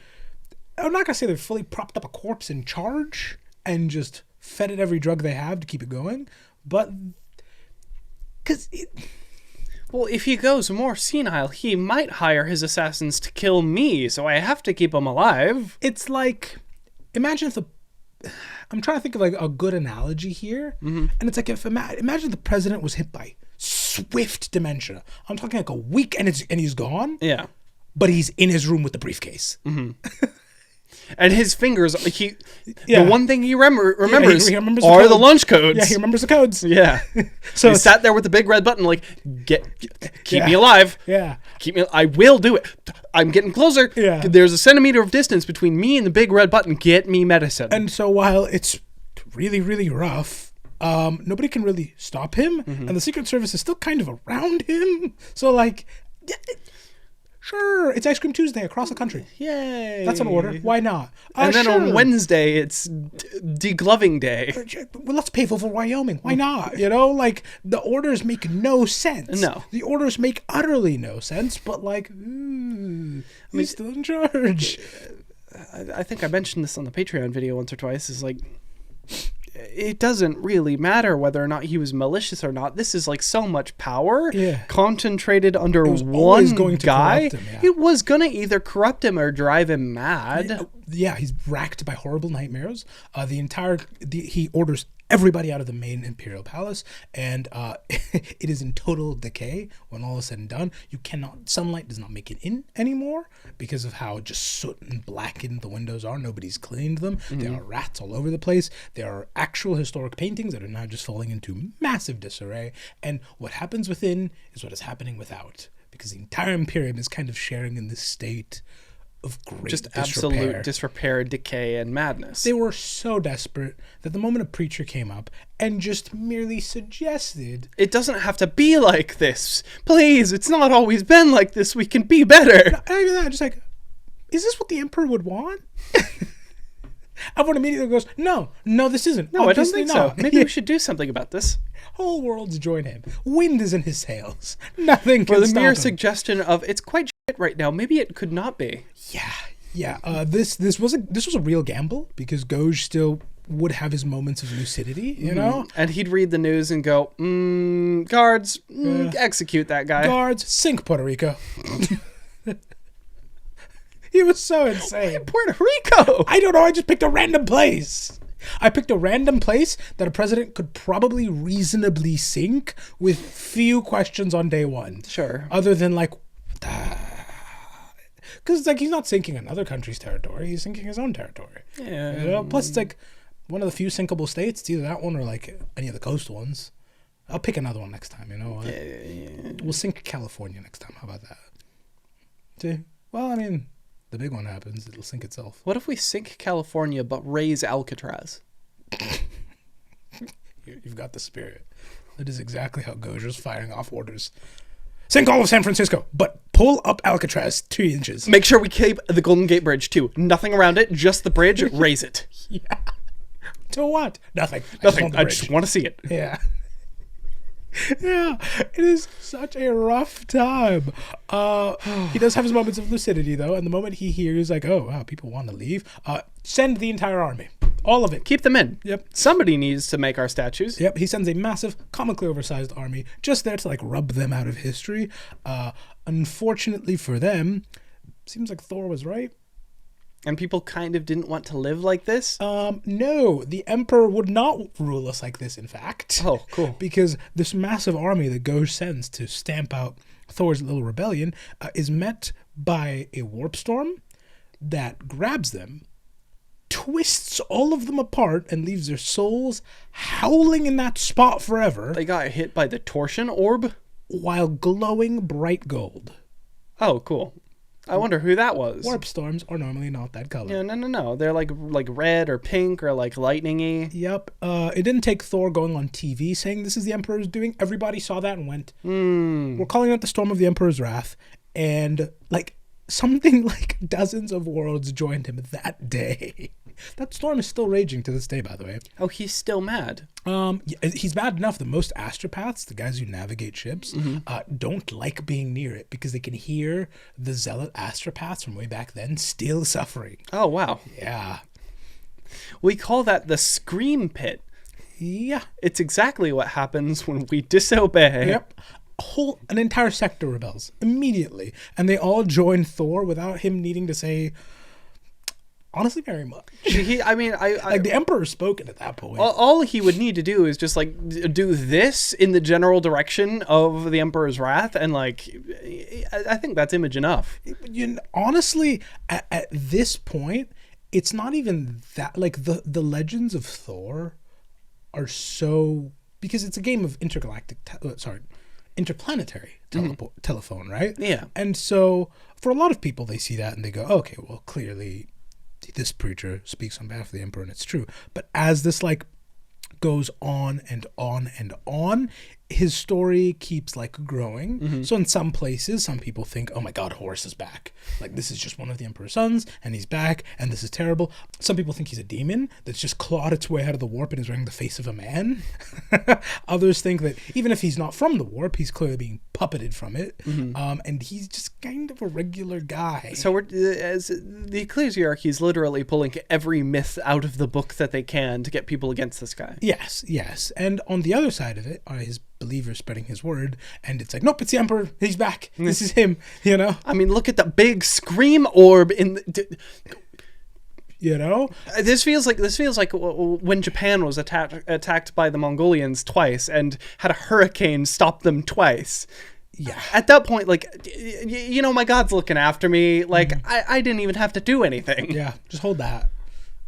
I'm not gonna say they've fully propped up a corpse in charge and just fed it every drug they have to keep it going, but well, if he goes more senile, he might hire his assassins to kill me, so I have to keep him alive. It's like, imagine if I'm trying to think of like a good analogy here, and it's like imagine the president was hit by swift dementia. I'm talking like a week, and he's gone. Yeah, but he's in his room with the briefcase. And his fingers, the one thing he remembers, he remembers are the the lunch codes. Yeah, he remembers the codes. Yeah. So he sat there with the big red button, like, keep me alive. Yeah. I will do it. I'm getting closer. Yeah. There's a centimeter of distance between me and the big red button. Get me medicine. And so while it's really, really rough, nobody can really stop him, and the Secret Service is still kind of around him. So like, sure, order. It's Ice Cream Tuesday across the country. Yay. That's an order. Why not? And then sure. on Wednesday, it's degloving day. Well, let's pay for Wyoming. Why not? You know, like, the orders make no sense. No. The orders make utterly no sense, but, like, he's still in charge. I think I mentioned this on the Patreon video once or twice, is like, it doesn't really matter whether or not he was malicious or not. This is like so much power concentrated under one guy. It was going to either corrupt him or drive him mad. Yeah, he's racked by horrible nightmares. He orders everybody out of the main Imperial Palace, and it is in total decay when all is said and done. Sunlight does not make it in anymore because of how just soot and blackened the windows are. Nobody's cleaned them. There are rats all over the place. There are actual historic paintings that are now just falling into massive disarray. And what happens within is what is happening without, because the entire Imperium is kind of sharing in this state of great just disrepair. Absolute disrepair, decay, and madness. They were so desperate that the moment a preacher came up and just merely suggested, it doesn't have to be like this. Please, it's not always been like this. We can be better. Not even that, just like, is this what the Emperor would want? Everyone immediately goes, no, this isn't. No, Obviously I don't think not. so. Maybe we should do something about this. Whole worlds join him. Wind is in his sails. Nothing can For the stop mere him. suggestion of, it's quite shit right now. Maybe it could not be. Yeah. This was a real gamble, because Goge still would have his moments of lucidity, you know? And he'd read the news and go, guards, execute that guy. Guards, sink Puerto Rico. He was so insane. Puerto Rico! I don't know, I just picked a random place. I picked a random place that a president could probably reasonably sink with few questions on day one. Sure. Other than, like, because, like, he's not sinking another country's territory, he's sinking his own territory. Yeah. You know? Plus, it's like one of the few sinkable states. It's either that one or, like, any of the coastal ones. I'll pick another one next time, you know? Yeah. We'll sink California next time. How about that? See? Well, I mean, the big one happens, it'll sink itself. What if we sink California but raise Alcatraz? You've got the spirit. That is exactly how Goger's firing off orders. Sink all of San Francisco, but pull up Alcatraz 2 inches. Make sure we keep the Golden Gate Bridge, too. Nothing around it, just the bridge. Raise it. Yeah. To what? Nothing. I just want to see it. Yeah. Yeah, it is such a rough time. He does have his moments of lucidity, though, and the moment he hears, like, oh, wow, people want to leave, send the entire army. All of it. Keep them in. Yep. Somebody needs to make our statues. Yep, he sends a massive, comically oversized army just there to, like, rub them out of history. Unfortunately for them, seems like Thor was right. And people kind of didn't want to live like this? No, the Emperor would not rule us like this, in fact. Oh, cool. Because this massive army that Goge sends to stamp out Thor's little rebellion is met by a warp storm that grabs them, twists all of them apart, and leaves their souls howling in that spot forever. They got hit by the torsion orb? While glowing bright gold. Oh, cool. I wonder who that was. Warp storms are normally not that color. Yeah, no. They're like red or pink or like lightning-y. Yep. It didn't take Thor going on TV saying this is the Emperor's doing. Everybody saw that and went, we're calling it the Storm of the Emperor's Wrath. And like something like dozens of worlds joined him that day. That storm is still raging to this day, by the way. Oh, he's still mad. He's mad enough that most astropaths, the guys who navigate ships, don't like being near it because they can hear the zealot astropaths from way back then still suffering. Oh, wow. Yeah. We call that the scream pit. Yeah. It's exactly what happens when we disobey. Yep. An entire sector rebels immediately, and they all join Thor without him needing to say, honestly, very much. Like the Emperor's spoken at that point. All he would need to do is just like do this in the general direction of the Emperor's Wrath, and like I think that's image enough. Honestly, at this point, it's not even that. Like the legends of Thor are so, because it's a game of interplanetary telephone, right? Yeah. And so for a lot of people, they see that and they go, okay, well, clearly this preacher speaks on behalf of the Emperor, and it's true. But as this like goes on and on and on, his story keeps like growing. So in some places, some people think, oh my God, Horus is back. Like this is just one of the Emperor's sons and he's back and this is terrible. Some people think he's a demon that's just clawed its way out of the warp and is wearing the face of a man. Others think that even if he's not from the warp, he's clearly being puppeted from it. And he's just kind of a regular guy. So as the Ecclesiarchy is literally pulling every myth out of the book that they can to get people against this guy. Yes. And on the other side of it are his believers spreading his word, and it's like, nope, it's the Emperor, he's back, this is him, you know? I mean, look at the big scream orb in the... You know? This feels like when Japan was attacked by the Mongolians twice and had a hurricane stop them twice. Yeah. At that point, like, you know, my God's looking after me. Like, I didn't even have to do anything. Yeah, just hold that.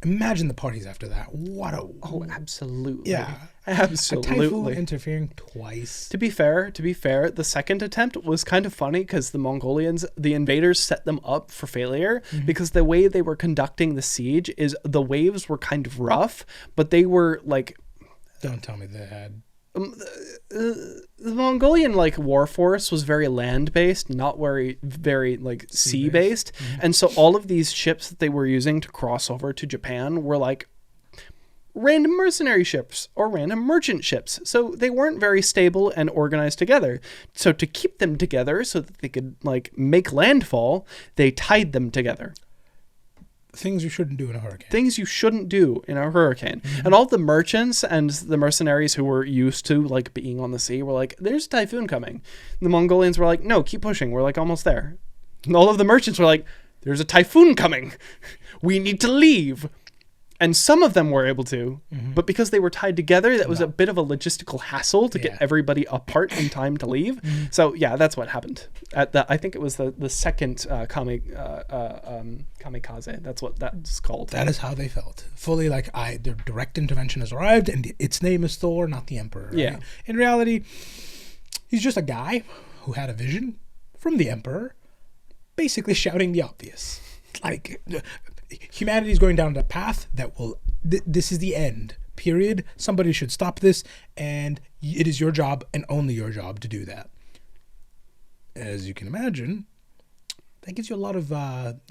Imagine the parties after that. Oh, absolutely. Yeah. Absolutely. A typhoon interfering twice. To be fair, the second attempt was kind of funny because the Mongolians, the invaders, set them up for failure because the way they were conducting the siege is the waves were kind of rough, but they were like... Don't tell me they had... the Mongolian like war force was very land based, not very like sea based, and so all of these ships that they were using to cross over to Japan were like random mercenary ships or random merchant ships, so they weren't very stable and organized together. So to keep them together so that they could like make landfall, they tied them together. Things you shouldn't do in a hurricane. Things you shouldn't do in a hurricane. And all the merchants and the mercenaries who were used to like being on the sea were like, there's a typhoon coming. And the Mongolians were like, no, keep pushing. We're like almost there. And all of the merchants were like, there's a typhoon coming. We need to leave. And some of them were able to, but because they were tied together, that was a bit of a logistical hassle to get everybody apart in time to leave. So yeah, that's what happened. I think it was the second kamikaze. That's what that's called. That is how they felt. Fully like, their direct intervention has arrived, and its name is Thor, not the Emperor. Right? Yeah. In reality, he's just a guy who had a vision from the Emperor, basically shouting the obvious. Like... Humanity is going down a path that will... this is the end, period. Somebody should stop this, and it is your job, and only your job, to do that. As you can imagine, that gives you a lot of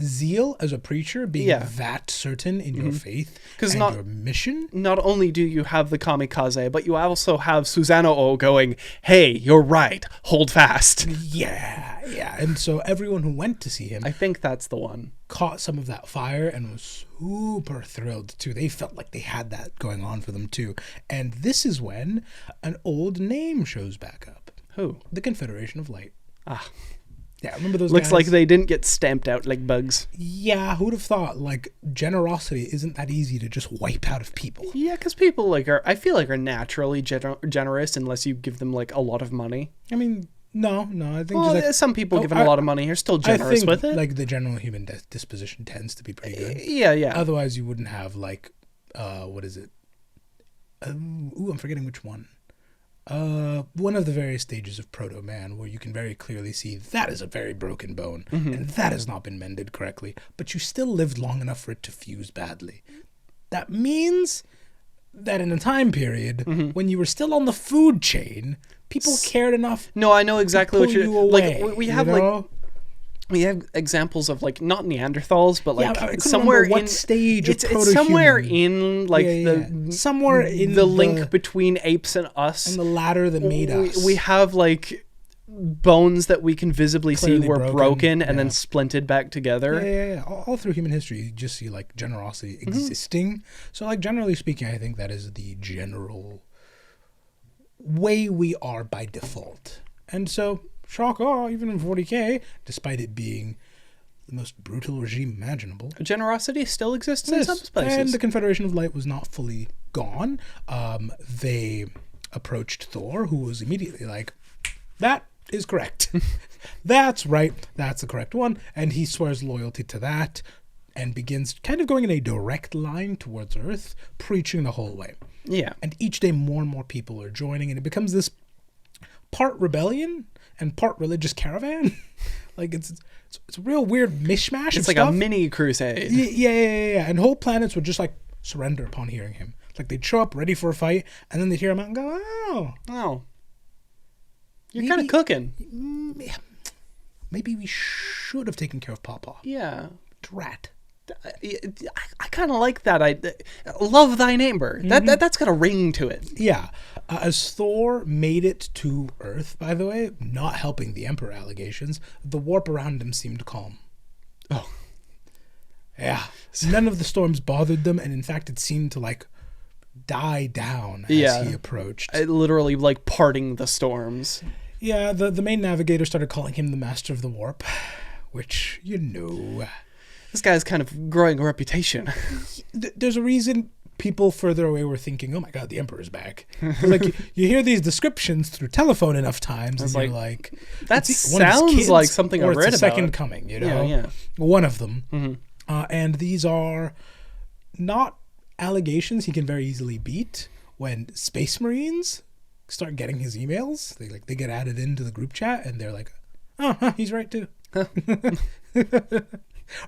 zeal as a preacher, being that certain in your faith and your mission. Not only do you have the kamikaze, but you also have Susanoo going, hey, you're right, hold fast. Yeah. And so everyone who went to see him... I think that's the one. Caught some of that fire and was super thrilled too. They felt like they had that going on for them too. And this is when an old name shows back up. Who? The Confederation of Light. Ah. Yeah, remember those Looks guys? like they didn't get stamped out like bugs. Yeah, who'd have thought, like, generosity isn't that easy to just wipe out of people. Yeah, because people, like, I feel like are naturally generous unless you give them, like, a lot of money. I mean, no, I think well, just like, some people given a lot of money are still generous with it. Like, the general human disposition tends to be pretty good. Yeah. Otherwise, you wouldn't have, like, what is it? I'm forgetting which one. One of the various stages of proto-man where you can very clearly see that is a very broken bone and that has not been mended correctly, but you still lived long enough for it to fuse badly. That means that in a time period when you were still on the food chain, people cared enough. No, I know exactly what you're away, like. We have we have examples of like not Neanderthals, but like somewhere in stage of it's somewhere in like somewhere in the link between apes and us, and the ladder that made us. We have like bones that we can visibly see were broken and then splinted back together. Yeah. All through human history, you just see like generosity existing. So like generally speaking, I think that is the general way we are by default. And so shock, even in 40K, despite it being the most brutal regime imaginable, generosity still exists in some places. And the Confederation of Light was not fully gone. They approached Thor, who was immediately like, that is correct. That's right. That's the correct one. And he swears loyalty to that and begins kind of going in a direct line towards Earth, preaching the whole way. Yeah. And each day more and more people are joining, and it becomes this part rebellion and part religious caravan. Like it's a real weird mishmash. It's like a mini crusade. Yeah. And whole planets would just like surrender upon hearing him. Like they'd show up ready for a fight, and then they'd hear him out and go, oh, You're kind of cooking. Maybe we should have taken care of Pawpaw. Yeah. Drat. I kind of like that. I love thy neighbor. That's got a ring to it. Yeah. As Thor made it to Earth, by the way, not helping the Emperor allegations, the warp around him seemed calm. Oh. Yeah. None of the storms bothered them, and in fact, it seemed to, like, die down as he approached. Literally, like, parting the storms. Yeah, the main navigator started calling him the Master of the Warp, which, This guy's kind of growing a reputation. There's a reason people further away were thinking, oh my god, the Emperor's back. Like, you hear these descriptions through telephone enough times, and you're like... That sounds like something I've read about. It's a second coming, Yeah. One of them. Mm-hmm. And these are not allegations he can very easily beat. When Space Marines start getting his emails, they get added into the group chat, and they're like, oh, he's right too.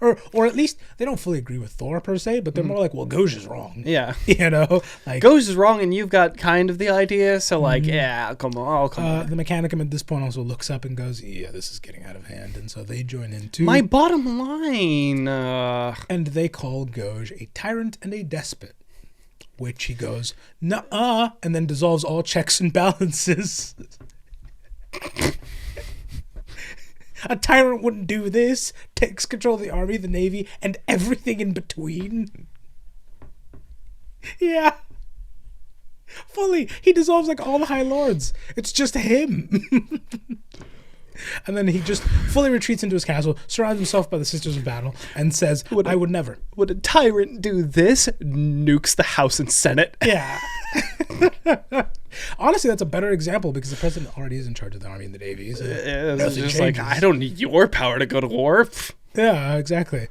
Or at least they don't fully agree with Thor per se, but they're more like, well, Goge is wrong. Yeah. Like Goge is wrong and you've got kind of the idea, so like, yeah, come on. The Mechanicum at this point also looks up and goes, yeah, this is getting out of hand. And so they join in too. My bottom line. And they call Goge a tyrant and a despot, which he goes, nuh-uh, and then dissolves all checks and balances. A tyrant wouldn't do this, takes control of the army, the navy, and everything in between. Yeah. Fully. He dissolves like all the High Lords. It's just him. And then he just fully retreats into his castle, surrounds himself by the Sisters of Battle, and says, I would never. Would a tyrant do this? Nukes the House and Senate. Yeah. Honestly, that's a better example because the president already is in charge of the army and the navy. So it's just like, I don't need your power to go to war. Yeah, exactly.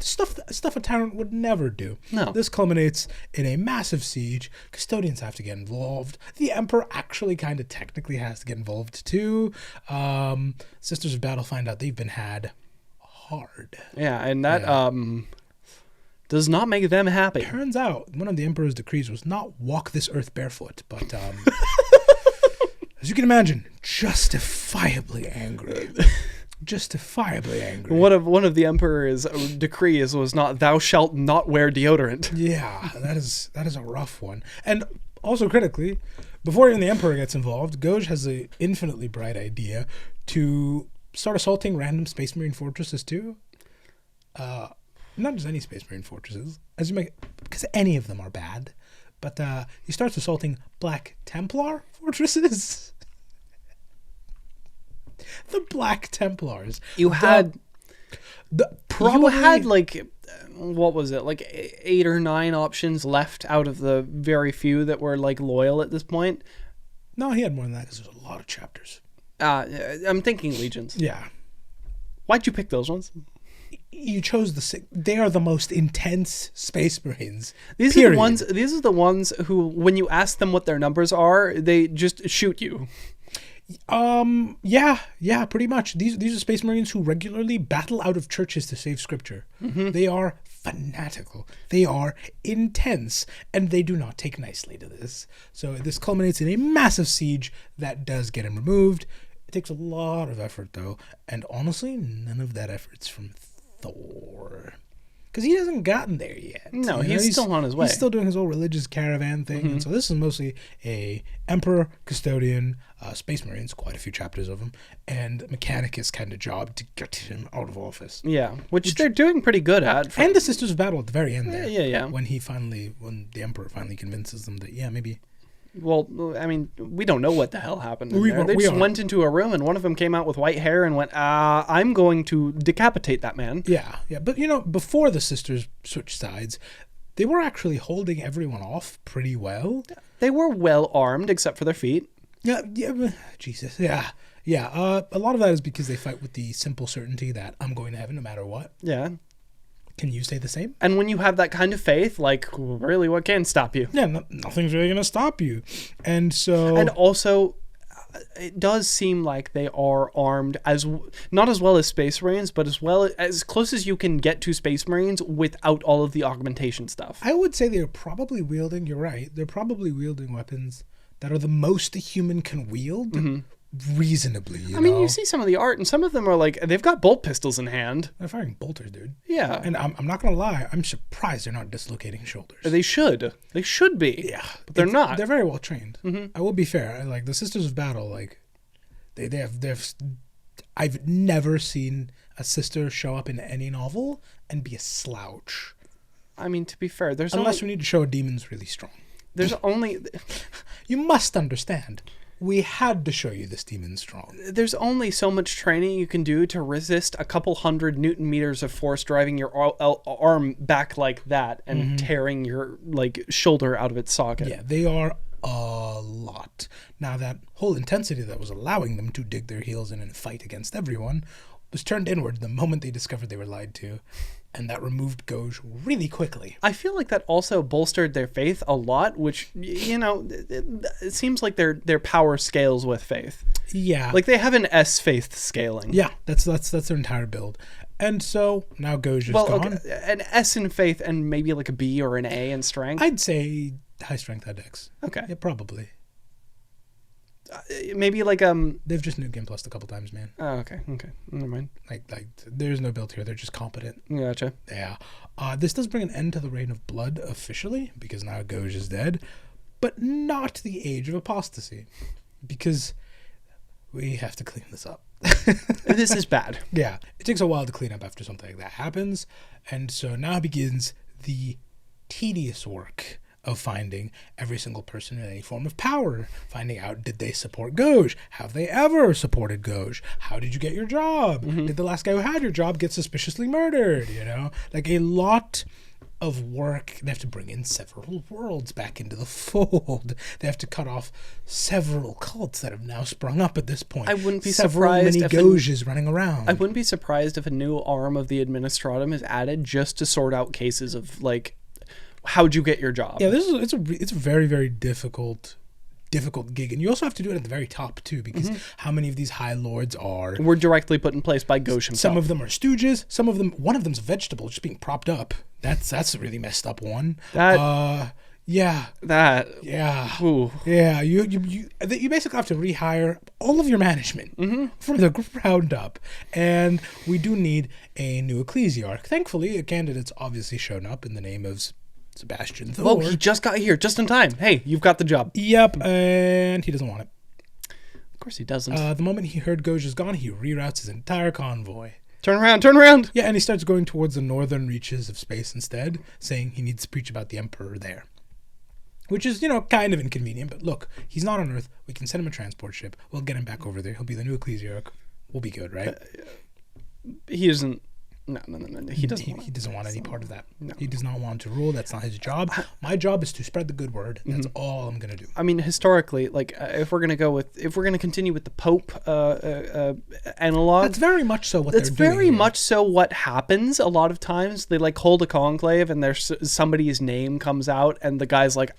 Stuff a tyrant would never do. No. This culminates in a massive siege. Custodians have to get involved. The Emperor actually kind of technically has to get involved too. Sisters of Battle find out they've been had hard. Yeah, and that does not make them happy. Turns out one of the Emperor's decrees was not walk this earth barefoot, but as you can imagine, justifiably angry. Justifiably angry. One of the Emperor's decrees was not thou shalt not wear deodorant. Yeah, that is a rough one. And also critically, before even the Emperor gets involved, Goge has an infinitely bright idea to start assaulting random Space Marine fortresses too. Not just any Space Marine fortresses, because any of them are bad. But he starts assaulting Black Templar fortresses. The Black Templars. You had like, what was it, like 8 or 9 options left out of the very few that were like loyal at this point. No, he had more than that because there's a lot of chapters. I'm thinking legions. Yeah. Why'd you pick those ones? You chose they are the most intense Space Marines. These are the ones who, when you ask them what their numbers are, they just shoot you. Yeah, pretty much. These are Space Marines who regularly battle out of churches to save scripture. Mm-hmm. They are fanatical. They are intense, and they do not take nicely to this. So this culminates in a massive siege that does get him removed. It takes a lot of effort, though, and honestly, none of that effort's from Thor. Because he hasn't gotten there yet. No, he's still on his way. He's still doing his whole religious caravan thing. Mm-hmm. And so this is mostly a Emperor, Custodian, Space Marines, quite a few chapters of them, and Mechanicus kind of job to get him out of office. Yeah, which they're doing pretty good at. And the Sisters of Battle at the very end there. Yeah. When the Emperor finally convinces them that, maybe... Well, I mean, we don't know what the hell happened in there. They just went into a room and one of them came out with white hair and went, I'm going to decapitate that man. Yeah. But, before the sisters switched sides, they were actually holding everyone off pretty well. They were well armed except for their feet. Yeah. Jesus. Yeah. A lot of that is because they fight with the simple certainty that I'm going to heaven no matter what. Yeah. Can you say the same? And when you have that kind of faith, like, really, what can stop you? Yeah, nothing's really going to stop you. And so... And also, it does seem like they are armed not as well as Space Marines, but as close as you can get to Space Marines without all of the augmentation stuff. I would say they're probably wielding, you're right, they're probably wielding weapons that are the most a human can wield reasonably. I mean, you see some of the art, and some of them are like, they've got bolt pistols in hand. They're firing bolters, dude. Yeah. And I'm not going to lie, I'm surprised they're not dislocating shoulders. They should. They should be. Yeah. But they're not. They're very well trained. I will be fair. Like, the Sisters of Battle, like, they've I've never seen a sister show up in any novel and be a slouch. I mean, to be fair, Unless we need to show a demon's really strong. There's only... You must understand. We had to show you this demon strong. There's only so much training you can do to resist a couple hundred Newton meters of force driving your arm back like that and tearing your like shoulder out of its socket. Yeah, they are a lot. Now, that whole intensity that was allowing them to dig their heels in and fight against everyone was turned inward the moment they discovered they were lied to. And that removed Goge really quickly. I feel like that also bolstered their faith a lot, which, you know, it seems like their power scales with faith. Yeah. Like they have an S faith scaling. Yeah, that's their entire build. And so now Goge is gone. Okay, an S in faith and maybe like a B or an A in strength. I'd say high strength, high dex. Okay. Yeah, probably. Maybe like They've just nuked Game Plus a couple times, man. Oh, okay, never mind. Like there's no build here. They're just competent. Gotcha. Yeah. This does bring an end to the Reign of Blood officially, because now Goge is dead, but not the Age of Apostasy, because we have to clean this up. This is bad. Yeah, it takes a while to clean up after something like that happens, and so now begins the tedious work of finding every single person in any form of power, finding out, did they support Goge? Have they ever supported Goge? How did you get your job? Did the last guy who had your job get suspiciously murdered? You know, like a lot of work. They have to bring in several worlds back into the fold. They have to cut off several cults that have now sprung up at this point. I wouldn't be several surprised many if Goges running around. I wouldn't be surprised if a new arm of the Administratum is added just to sort out cases of like, how'd you get your job? Yeah, it's a very, very difficult gig, and you also have to do it at the very top too, because how many of these high lords were directly put in place by Goge himself? Some of them are stooges. Some of them, one of them's a vegetable just being propped up. That's a really messed up one. Yeah. Ooh. Yeah. You basically have to rehire all of your management from the ground up, and we do need a new Ecclesiarch. Thankfully, a candidate's obviously shown up in the name of Sebastian Thor. Well, he just got here, just in time. Hey, you've got the job. Yep, and he doesn't want it. Of course he doesn't. The moment he heard Goge is gone, he reroutes his entire convoy. Turn around! Yeah, and he starts going towards the northern reaches of space instead, saying he needs to preach about the Emperor there. Which is, kind of inconvenient, but look, he's not on Earth. We can send him a transport ship. We'll get him back over there. He'll be the new Ecclesiarch. We'll be good, right? He doesn't... No. He doesn't want any part of that. No. He does not want to rule. That's not his job. My job is to spread the good word. That's all I'm gonna do. I mean, historically, like if we're gonna continue with the Pope analog, that's very much so what. That's very much so what happens. A lot of times, they like hold a conclave, and there's somebody's name comes out, and the guy's like,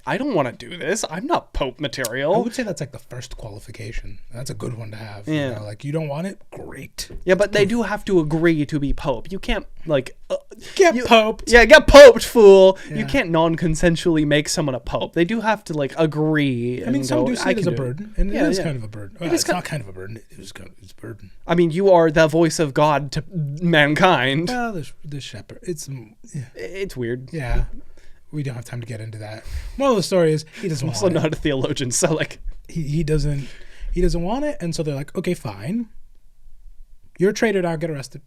I don't want to do this. I'm not Pope material. I would say that's like the first qualification. That's a good one to have. Yeah. Like, you don't want it? Great. Yeah, but they do have to agree to be Pope. You can't, like... get poped. Yeah, get poped, fool. Yeah. You can't non-consensually make someone a Pope. They do have to, like, agree. I mean, some do see it as a burden, and it is kind of a burden. Well, it's not kind of a burden. It's a burden. I mean, you are the voice of God to mankind. Well, the shepherd. It's weird. Yeah. We don't have time to get into that. Moral of the story is he doesn't want it. I'm also not a theologian, so like he doesn't want it, and so they're like, okay, fine. You're a traitor now, get arrested.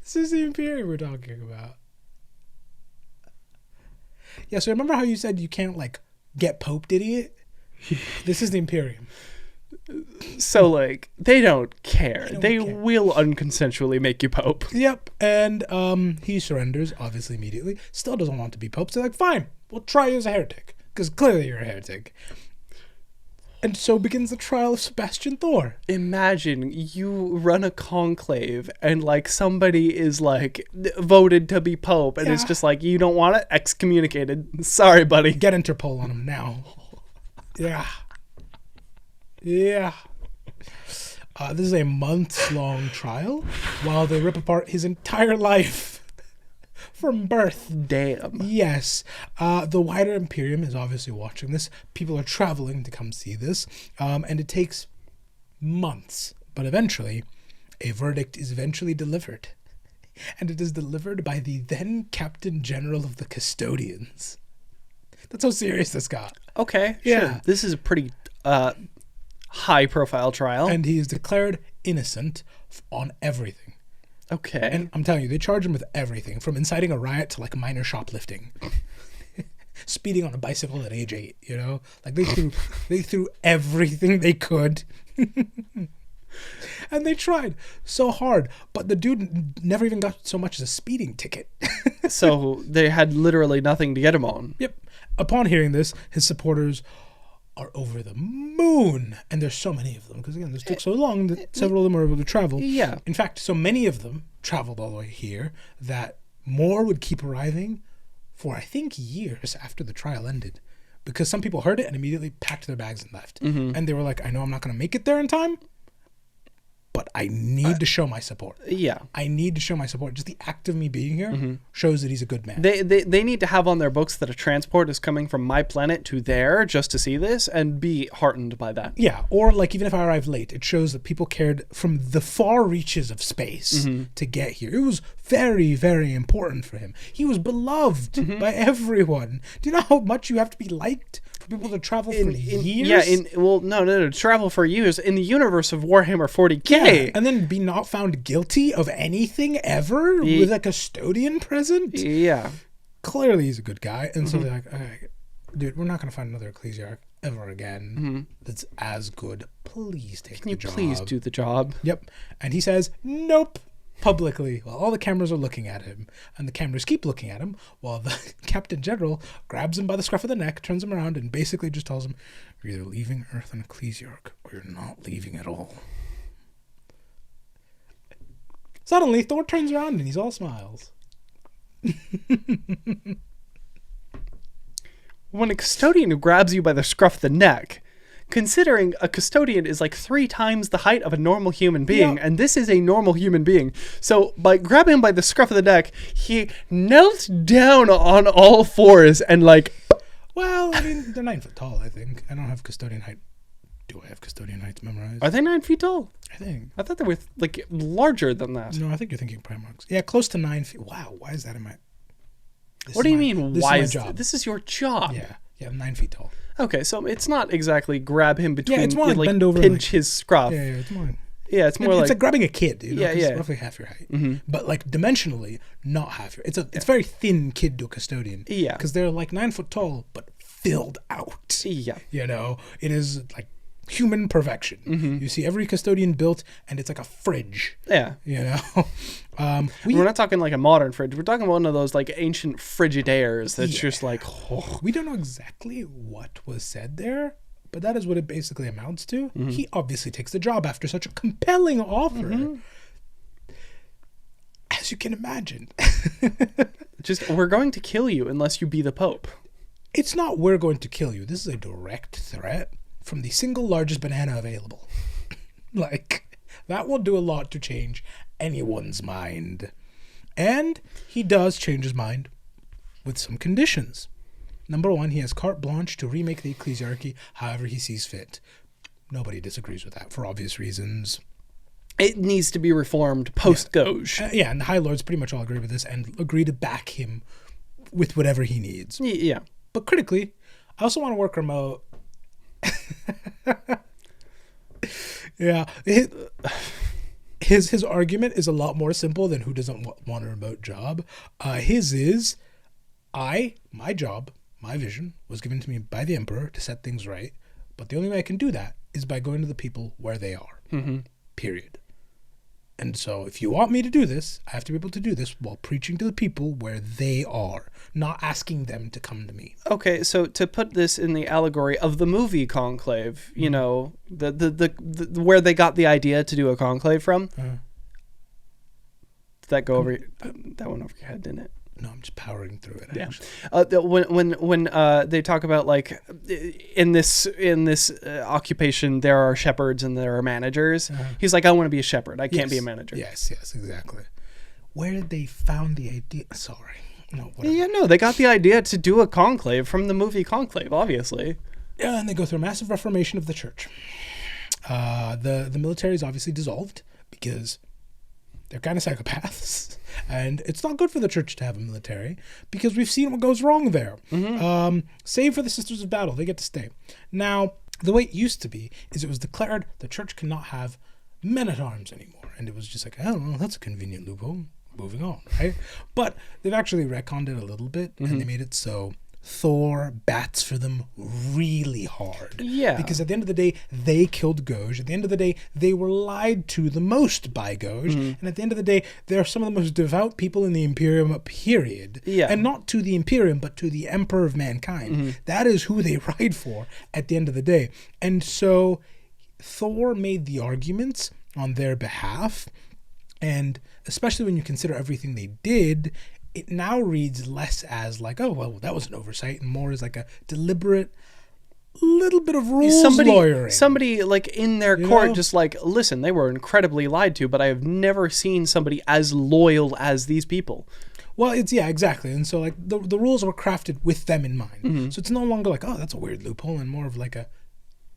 This is the Imperium we're talking about. Yeah, so remember how you said you can't like get poped, idiot? This is the Imperium. So, like, they don't care. They will unconsensually make you Pope. Yep. And he surrenders, obviously, immediately. Still doesn't want to be Pope. So they're like, fine, we'll try you as a heretic. Because clearly you're a heretic. And so begins the trial of Sebastian Thor. Imagine you run a conclave and, like, somebody is, like, voted to be Pope. And it's just like, you don't want it? Excommunicated. Sorry, buddy. Get Interpol on him now. Yeah. Yeah. This is a months-long trial while they rip apart his entire life from birth. Damn. Yes. The wider Imperium is obviously watching this. People are traveling to come see this. And it takes months. But eventually, a verdict is eventually delivered. And it is delivered by the then Captain General of the Custodians. That's how serious this got. Okay, Yeah. sure. This is a pretty high-profile trial. And he is declared innocent on everything. Okay. And I'm telling you, they charge him with everything, from inciting a riot to like minor shoplifting. Speeding on a bicycle at age 8, you know? Like they threw everything they could. And they tried so hard, but the dude never even got so much as a speeding ticket. So they had literally nothing to get him on. Yep. Upon hearing this, his supporters are over the moon. And there's so many of them, because again, this took so long that several of them are able to travel. Yeah. In fact, so many of them traveled all the way here that more would keep arriving for, I think, years after the trial ended. Because some people heard it and immediately packed their bags and left. Mm-hmm. And they were like, I know I'm not going to make it there in time, but I need to show my support. Yeah. I need to show my support. Just the act of me being here shows that he's a good man. They need to have on their books that a transport is coming from my planet to there just to see this and be heartened by that. Yeah, or like even if I arrived late, it shows that people cared from the far reaches of space to get here. It was very, very important for him. He was beloved by everyone. Do you know how much you have to be liked for people to travel for years? Yeah, no, travel for years in the universe of Warhammer 40K. Yeah, and then be not found guilty of anything ever with a custodian present? Yeah. Clearly he's a good guy. And so they're like, okay, dude, we're not going to find another Ecclesiarch ever again that's as good. Please take the job. Can you please do the job? Yep. And he says, nope, publicly, while all the cameras are looking at him. And the cameras keep looking at him while the Captain General grabs him by the scruff of the neck, turns him around, and basically just tells him, you're either leaving Earth an Ecclesiarch or you're not leaving at all. Suddenly, Thor turns around and he's all smiles. When a custodian grabs you by the scruff of the neck, considering a custodian is like 3 times the height of a normal human being, and this is a normal human being. So by grabbing him by the scruff of the neck, he knelt down on all fours and like... Well, I mean, they're 9 foot tall, I think. I don't have custodian height. Do I have custodian heights memorized? Are they 9 feet tall? I think. I thought they were like larger than that. No, I think you're thinking Primarchs. Yeah, close to 9 feet. Wow, why is that in my... What do you mean, why is job? this is your job? Yeah, I'm 9 feet tall. Okay, so it's not exactly grab him between, it's more like bend over pinch his scruff. Yeah, it's more... Yeah, it's more like grabbing a kid, you know? Yeah. It's roughly half your height. But like dimensionally, not half your... It's a very thin kid to a custodian. Yeah. Because they're like 9 foot tall, but filled out. Yeah. You know? It is like human perfection. You see every custodian built, and it's like a fridge. Yeah. You know? We're not talking like a modern fridge. We're talking one of those like ancient Frigidaires that's just like... Oh. We don't know exactly what was said there, but that is what it basically amounts to. He obviously takes the job after such a compelling offer. As you can imagine. Just, we're going to kill you unless you be the Pope. It's not we're going to kill you. This is a direct threat from the single largest banana available. Like, that will do a lot to change anyone's mind. And he does change his mind with some conditions. Number 1, he has carte blanche to remake the Ecclesiarchy however he sees fit. Nobody disagrees with that for obvious reasons. It needs to be reformed post-Goge. And the High Lords pretty much all agree with this and agree to back him with whatever he needs. Yeah. But critically, I also want to work remote. Yeah. His argument is a lot more simple than who doesn't want a remote job. His is, my job, my vision, was given to me by the Emperor to set things right. But the only way I can do that is by going to the people where they are. Period. And so if you want me to do this, I have to be able to do this while preaching to the people where they are, not asking them to come to me. Okay, so to put this in the allegory of the movie Conclave, you know, the where they got the idea to do a conclave from. Did that go over? That went over your head, didn't it? No, I'm just powering through it. Yeah. Actually. When they talk about like in this occupation there are shepherds and there are managers. He's like, I want to be a shepherd. I can't be a manager. Yes, exactly. where did they found the idea? Sorry. No, whatever. Yeah, no, they got the idea to do a conclave from the movie Conclave, obviously. Yeah, and they go through a massive reformation of the church. The military is obviously dissolved because they're kind of psychopaths, and it's not good for the church to have a military because we've seen what goes wrong there. Save for the Sisters of Battle, they get to stay. Now, the way it used to be is it was declared the church cannot have men-at-arms anymore, and it was just like, oh, well, that's a convenient loophole. Moving on, right? But they've actually retconned it a little bit, and they made it so Thor bats for them really hard. Yeah. Because at the end of the day, they killed Goge. At the end of the day, they were lied to the most by Goge. And at the end of the day, they're some of the most devout people in the Imperium, period. Yeah. And not to the Imperium, but to the Emperor of Mankind. That is who they ride for at the end of the day. And so Thor made the arguments on their behalf. And especially when you consider everything they did, it now reads less as like, oh, well, that was an oversight, and more as like a deliberate little bit of rules lawyering. Somebody like in their court just like, listen, they were incredibly lied to, but I have never seen somebody as loyal as these people. Well, exactly. And so like the rules were crafted with them in mind. So it's no longer like, oh, that's a weird loophole, and more of like a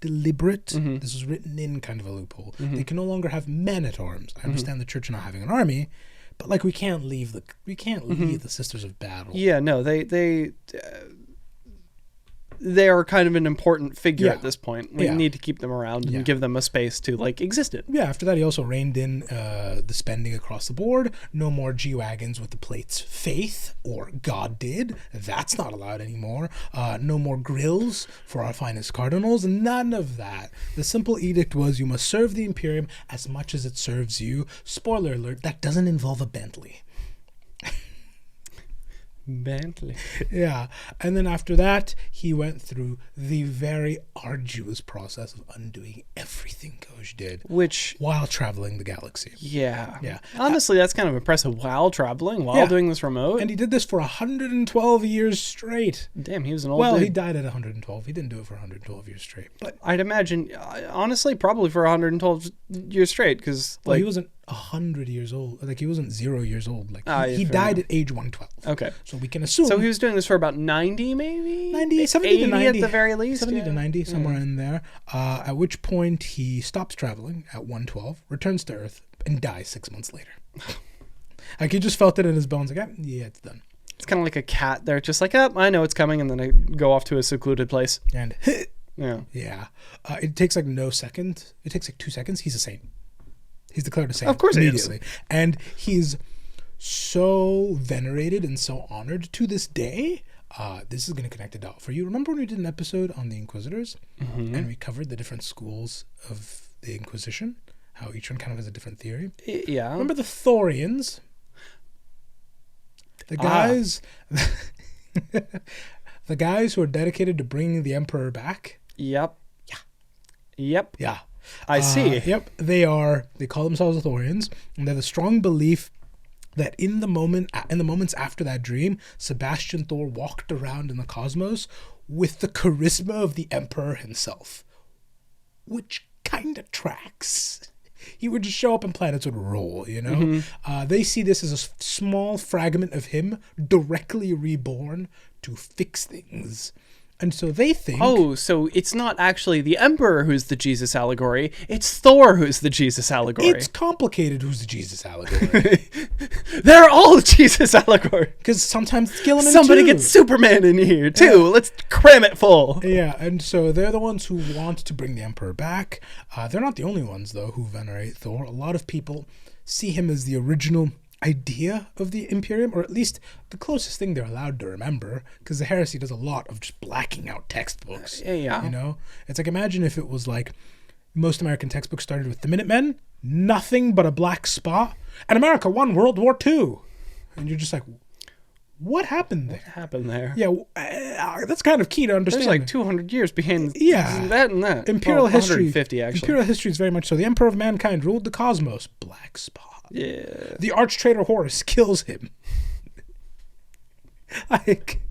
deliberate, this was written in kind of a loophole. They can no longer have men at arms. I understand the church not having an army, but like we can't leave the Sisters of Battle. Yeah, no, they are kind of an important figure at this point. We need to keep them around and give them a space to like exist in. Yeah, after that he also reined in the spending across the board. No more G-Wagons with the plates faith or God did. That's not allowed anymore. No more grills for our finest cardinals. None of that. The simple edict was you must serve the Imperium as much as it serves you. Spoiler alert, that doesn't involve a Bentley. Bentley. Yeah. And then after that, he went through the very arduous process of undoing everything Goge did. While traveling the galaxy. Yeah. Yeah. Honestly, that's kind of impressive while traveling, while doing this remote. And he did this for 112 years straight. Damn, he was an old dude. He died at 112. He didn't do it for 112 years straight. But I'd imagine, honestly, probably for 112 years straight, because he wasn't 100 years old. Like, he wasn't 0 years old. Like, he died at age 112. Okay. So we can assume. So he was doing this for about 90, maybe? 90, 70 to 90. At the very least. 70 to 90, somewhere in there. At which point he stops traveling at 112, returns to Earth, and dies 6 months later. Like, he just felt it in his bones. Like, yeah, it's done. It's kind of like a cat. They're just like, I know it's coming, and then I go off to a secluded place. And yeah. It takes like no second. It takes like 2 seconds. He's a saint. He's declared a saint. Of course immediately. And he's so venerated and so honored to this day. This is going to connect a dot for you. Remember when we did an episode on the Inquisitors and we covered the different schools of the Inquisition? How each one kind of has a different theory? Yeah. Remember the Thorians? The guys... the guys who are dedicated to bringing the Emperor back? Yep. Yeah. Yep. Yeah. I see. Yep. They call themselves the Thorians, and they have a strong belief that in the moments after that dream, Sebastian Thor walked around in the cosmos with the charisma of the Emperor himself, which kind of tracks. He would just show up and planets would roll, you know? They see this as a small fragment of him directly reborn to fix things. And so they think... Oh, so it's not actually the Emperor who's the Jesus allegory. It's Thor who's the Jesus allegory. It's complicated who's the Jesus allegory. They're all Jesus allegory. Because sometimes it's killing him Somebody gets Superman in here, too. Yeah. Let's cram it full. Yeah, and so they're the ones who want to bring the Emperor back. They're not the only ones, though, who venerate Thor. A lot of people see him as the original idea of the Imperium, or at least the closest thing they're allowed to remember, because the heresy does a lot of just blacking out textbooks. Yeah. You know? It's like, imagine if it was like most American textbooks started with the Minutemen, nothing but a black spot, and America won World War II. And you're just like, what happened there? What happened there? Yeah, that's kind of key to understand. There's like 200 years behind that and that. Imperial history. 150, actually. Imperial history is very much so. The Emperor of Mankind ruled the cosmos. Black spot. Yeah. The arch traitor Horus kills him. Like,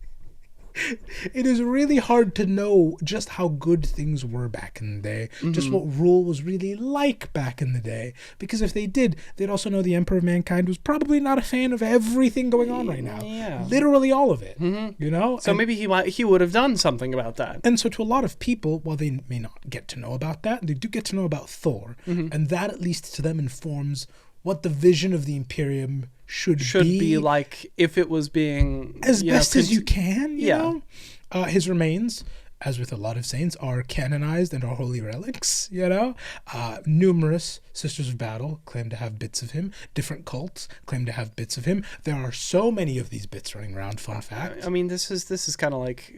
It is really hard to know just how good things were back in the day, just what rule was really like back in the day. Because if they did, they'd also know the Emperor of Mankind was probably not a fan of everything going on right now. Yeah. Literally all of it, you know? So maybe he would have done something about that. And so to a lot of people, while they may not get to know about that, they do get to know about Thor. And that, at least to them, informs what the vision of the Imperium should be like if it was being as best as you can, you Yeah. know? His remains, as with a lot of saints, are canonized and are holy relics, you know? Numerous Sisters of Battle claim to have bits of him. Different cults claim to have bits of him. There are so many of these bits running around, fun fact. I mean, this is kind of like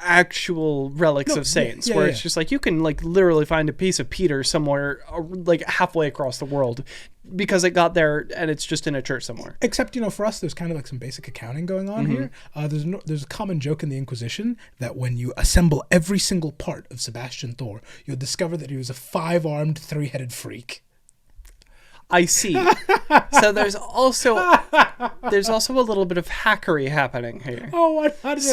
actual relics of saints, where it's just like you can like literally find a piece of Peter somewhere like halfway across the world because it got there and it's just in a church somewhere. Except, you know, for us, there's kind of like some basic accounting going on here. There's a common joke in the Inquisition that when you assemble every single part of Sebastian Thor, you'll discover that he was a 5-armed, 3-headed freak. I see. So there's also a little bit of hackery happening here. Oh, how did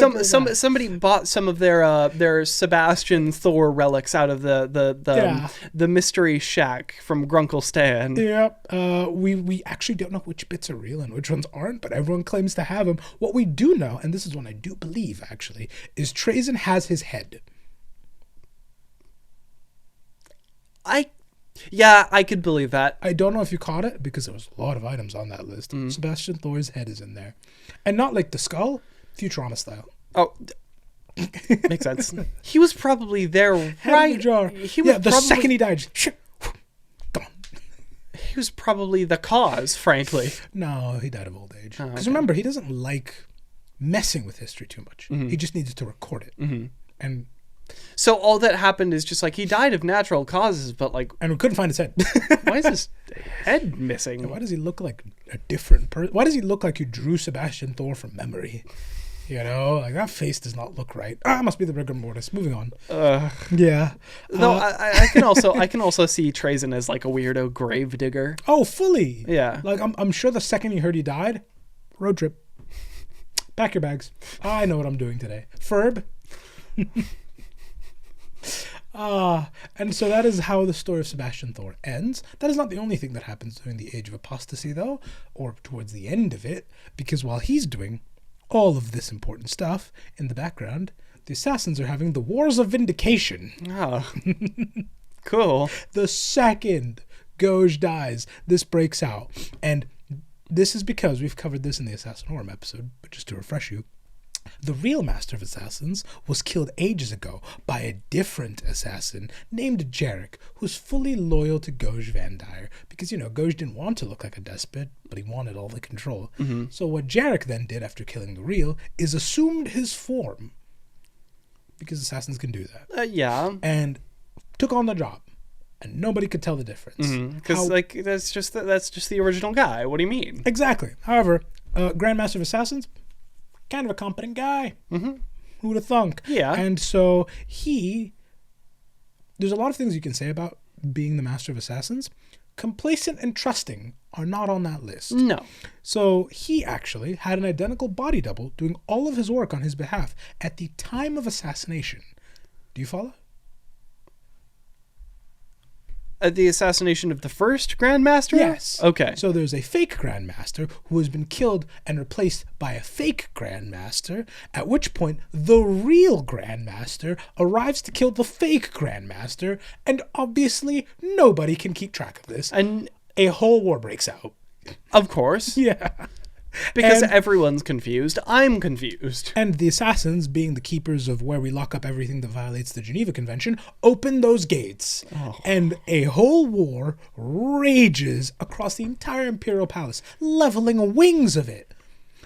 somebody bought some of their Sebastian Thor relics out of the mystery shack from Grunkle Stan. Yep. We actually don't know which bits are real and which ones aren't, but everyone claims to have them. What we do know, and this is one I do believe actually, is Trajan has his head. I could believe that. I don't know if you caught it because there was a lot of items on that list. Sebastian Thor's head is in there. And not like the skull, Futurama style. Oh, makes sense. He was probably there right. He was the second he died, gone. He was probably the cause, frankly. No, he died of old age. Because remember, he doesn't like messing with history too much. He just needs to record it. And so all that happened is just like he died of natural causes, but like, and we couldn't find his head. Why is his head missing? And why does he look like a different person? Why does he look like you drew Sebastian Thor from memory? You know, like that face does not look right. Must be the rigor mortis. Moving on. Yeah. Though I can also see Trajan as like a weirdo grave digger. Oh, fully. Yeah. Like I'm sure the second he heard he died, road trip. Pack your bags. I know what I'm doing today. Ferb. And so that is how the story of Sebastian Thor ends. That is not the only thing that happens during the Age of Apostasy, though, or towards the end of it, because while he's doing all of this important stuff in the background, the assassins are having the Wars of Vindication. Oh, cool. The second Goge dies, this breaks out. And this is because we've covered this in the Assassinorum episode, but just to refresh you, the real master of assassins was killed ages ago by a different assassin named Jarek, who's fully loyal to Goge Vandire. Because, you know, Goge didn't want to look like a despot, but he wanted all the control. So what Jarek then did after killing the real is assumed his form. Because assassins can do that. Yeah. And took on the job. And nobody could tell the difference. Because, like, that's just the original guy. What do you mean? Exactly. However, Grandmaster of Assassins, kind of a competent guy. Who would have thunk? Yeah. And so there's a lot of things you can say about being the Master of Assassins. Complacent and trusting are not on that list. No. So he actually had an identical body double doing all of his work on his behalf at the time of assassination. Do you follow? At the assassination of the first Grandmaster? Yes. Okay. So there's a fake Grandmaster who has been killed and replaced by a fake Grandmaster, at which point the real Grandmaster arrives to kill the fake Grandmaster, and obviously nobody can keep track of this. And a whole war breaks out. Of course. Yeah. Because everyone's confused. I'm confused. And the assassins, being the keepers of where we lock up everything that violates the Geneva Convention, open those gates. And a whole war rages across the entire Imperial Palace, leveling wings of it.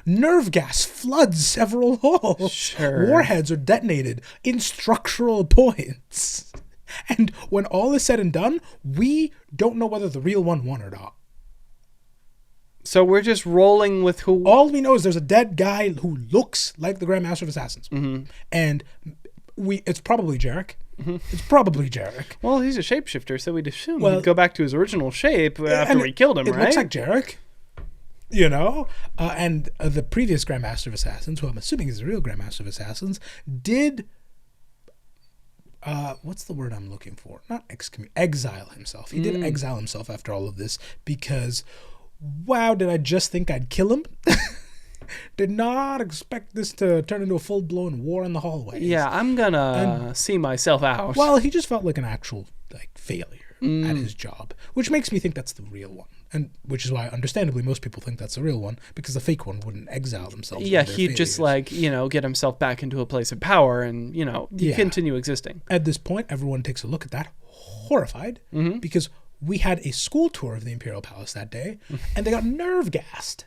Nerve gas floods several halls. Sure. Warheads are detonated in structural points. And when all is said and done, we don't know whether the real one won or not. So we're just rolling with who... All we know is there's a dead guy who looks like the Grandmaster of Assassins. And it's probably Jarek. It's probably Jarek. Well, he's a shapeshifter, so we'd assume he'd go back to his original shape after we killed him, right? It looks like Jarek. And the previous Grandmaster of Assassins, who I'm assuming is the real Grandmaster of Assassins, did what's the word I'm looking for? Not exile himself. He did exile himself after all of this because, wow, did I just think I'd kill him? Did not expect this to turn into a full-blown war in the hallways. Yeah, I'm gonna see myself out. Well, he just felt like an actual failure at his job, which makes me think that's the real one, and which is why, understandably, most people think that's the real one because the fake one wouldn't exile themselves. Yeah, he'd just get himself back into a place of power and continue existing. At this point, everyone takes a look at that, horrified, because we had a school tour of the Imperial Palace that day, and they got nerve gassed.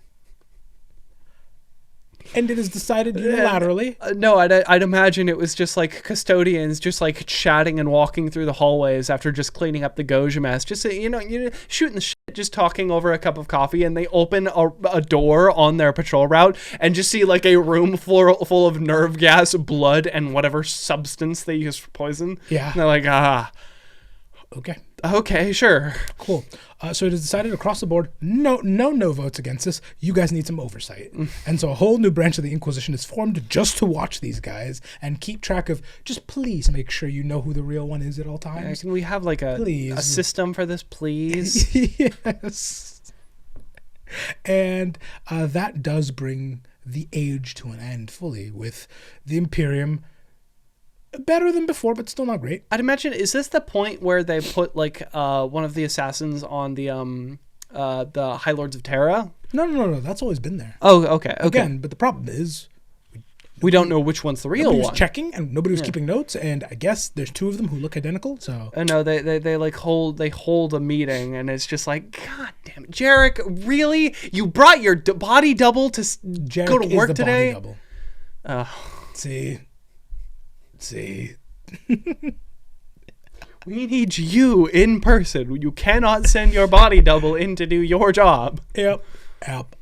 And it is decided unilaterally. No, I'd imagine it was just like custodians just like chatting and walking through the hallways after just cleaning up the Goge mess. Just, shooting the shit, just talking over a cup of coffee. And they open a door on their patrol route and just see like a room full of nerve gas, blood, and whatever substance they use for poison. Yeah. And they're like, Okay, sure. Cool. So it is decided across the board, no votes against this. You guys need some oversight. And so a whole new branch of the Inquisition is formed just to watch these guys and keep track of, just please make sure you know who the real one is at all times. Can we have like a system for this, please? Yes. And that does bring the age to an end fully, with the Imperium better than before, but still not great. I'd imagine, is this the point where they put like one of the assassins on the High Lords of Terra? No. That's always been there. Oh, okay. Again, but the problem is we don't know which one's the real one. Nobody was checking, and nobody was keeping notes, and I guess there's two of them who look identical. So no, they hold a meeting, and it's just like, God damn it, Jarek, really? You brought your body double to go to work today? Body double. See. We need you in person. You cannot send your body double in to do your job. Yep.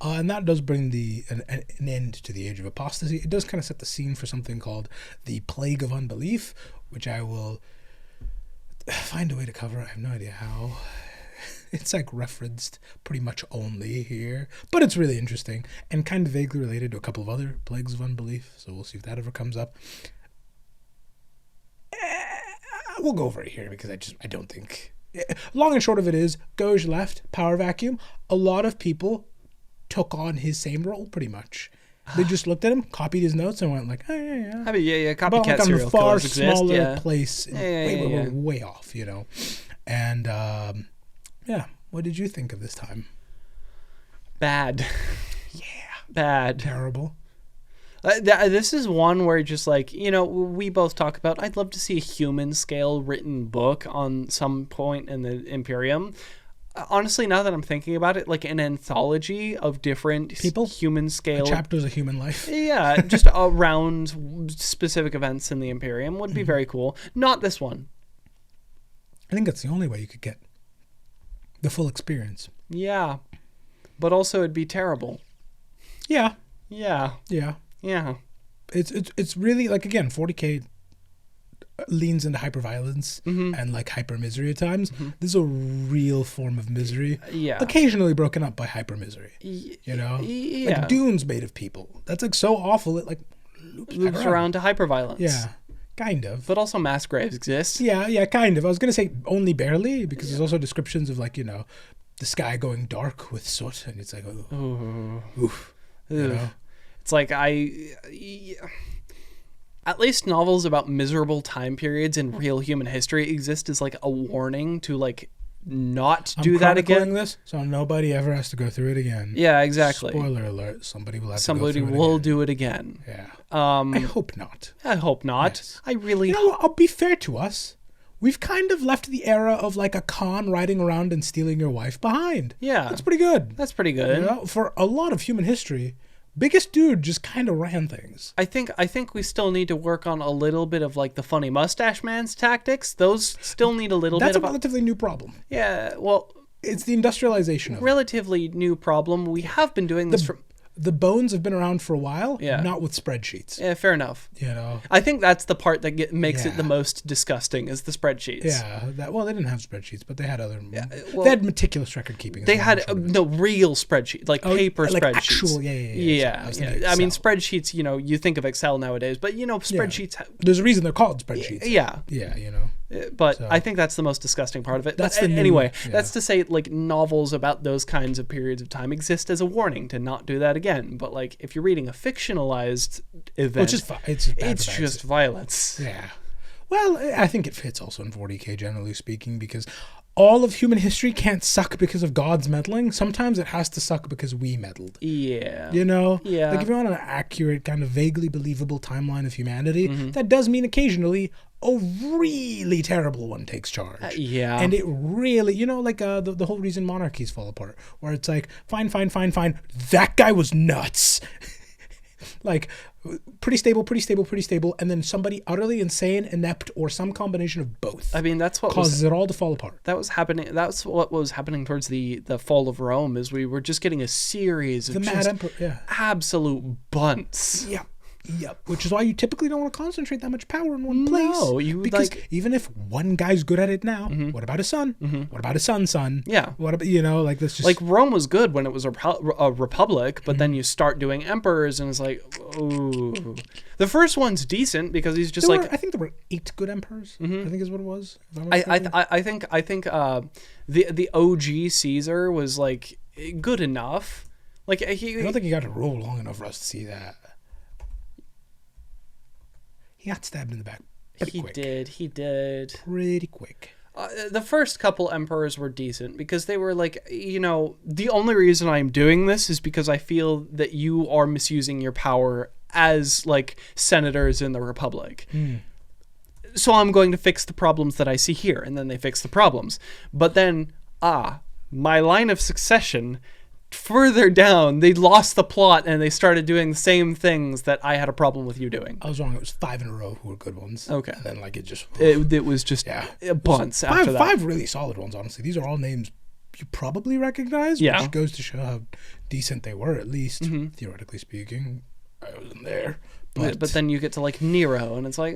And that does bring an end to the Age of Apostasy. It does kind of set the scene for something called the Plague of Unbelief, which I will find a way to cover. I have no idea how. It's like referenced pretty much only here, but it's really interesting and kind of vaguely related to a couple of other Plagues of Unbelief. So we'll see if that ever comes up. We'll go over it here because I don't think. Long and short of it is, Goge left, power vacuum. A lot of people took on his same role pretty much. They just looked at him, copied his notes, and went like, yeah. Copycat but serial far killers exist. Smaller place, way off, And what did you think of this time? Bad. Bad. Terrible. This is one where just like, we both talk about, I'd love to see a human scale written book on some point in the Imperium. Honestly, now that I'm thinking about it, like an anthology of different people, human scale chapters of human life. Yeah, just around specific events in the Imperium would be very cool. Not this one. I think that's the only way you could get the full experience. Yeah, but also it'd be terrible. Yeah. It's really, like, again, 40K leans into hyperviolence and like hyper misery at times. This is a real form of misery. Yeah. Occasionally broken up by hyper misery. Yeah. Like Dune's made of people. That's like so awful it like loops around to hyperviolence. Yeah. Kind of. But also mass graves exist. Yeah, kind of. I was gonna say only barely, because there's also descriptions of like, the sky going dark with soot, and it's like oof. It's like at least novels about miserable time periods in real human history exist as like a warning to like not do that again. This, so nobody ever has to go through it again. Yeah, exactly. Spoiler alert: somebody will do it again. Yeah. I hope not. Yes. I really. I'll be fair to us. We've kind of left the era of like a con riding around and stealing your wife behind. Yeah, that's pretty good. For a lot of human history, biggest dude just kind of ran things. I think we still need to work on a little bit of like the funny mustache man's tactics. Those still need a little bit of... That's a relatively new problem. Yeah, well... It's the industrialization of relatively new problem. We have been doing this the bones have been around for a while, Yeah. not with spreadsheets. Yeah, fair enough. You know? I think that's the part that makes it Yeah. the most disgusting is the spreadsheets. Yeah. Well, they didn't have spreadsheets, but they had other. well, they had meticulous record keeping. They had no real spreadsheets, like paper like spreadsheets. actual, Yeah. I mean, spreadsheets. You know, you think of Excel nowadays, but you know, spreadsheets. There's a reason they're called spreadsheets. Yeah. Yeah. You know. But I think that's the most disgusting part of it. That's But the new- anyway. yeah. That's to say, like novels about those kinds of periods of time exist as a warning to not do that again. But like, if you're reading a fictionalized event, Which is it's just violence. Yeah. Well, I think it fits also in 40K, generally speaking, because all of human history can't suck because of God's meddling. Sometimes it has to suck because we meddled. Yeah. You know? Yeah. Like, if you want an accurate, kind of vaguely believable timeline of humanity, Mm-hmm. that does mean occasionally a really terrible one takes charge. Yeah. And it really, you know, like the whole reason monarchies fall apart, where it's like, fine, that guy was nuts. Like, pretty stable, and then somebody utterly insane, inept, or some combination of both. I mean, that's what causes it all to fall apart. That was happening. That's what was happening towards the fall of Rome. Is we were just getting a series of The Mad Emperor, yeah. absolute bunts. Yep. Which is why you typically don't want to concentrate that much power in one place. No, you because like even if one guy's good at it now, what about his son? What about his son's son? Yeah. What about, you know, like this just like Rome was good when it was a republic, but then you start doing emperors and it's like, ooh. The first one's decent because he's just I think there were 8 good emperors. I think is what it was. I think the OG Caesar was like good enough. Like I don't think he got to rule long enough for us to see that. He got stabbed in the back pretty quick. He did. Pretty quick. The first couple emperors were decent because they were like, you know, the only reason I'm doing this is because I feel that you are misusing your power as like senators in the Republic. So I'm going to fix the problems that I see here. And then they fix the problems. But then, my line of succession, further down, they lost the plot and they started doing the same things that I had a problem with you doing. I was wrong. It was 5 in a row who were good ones. Okay. And then like it just... It was just bunts after that. 5 really solid ones, honestly. These are all names you probably recognize, which goes to show how decent they were, at least, theoretically speaking. I wasn't there. But then you get to like Nero and it's like,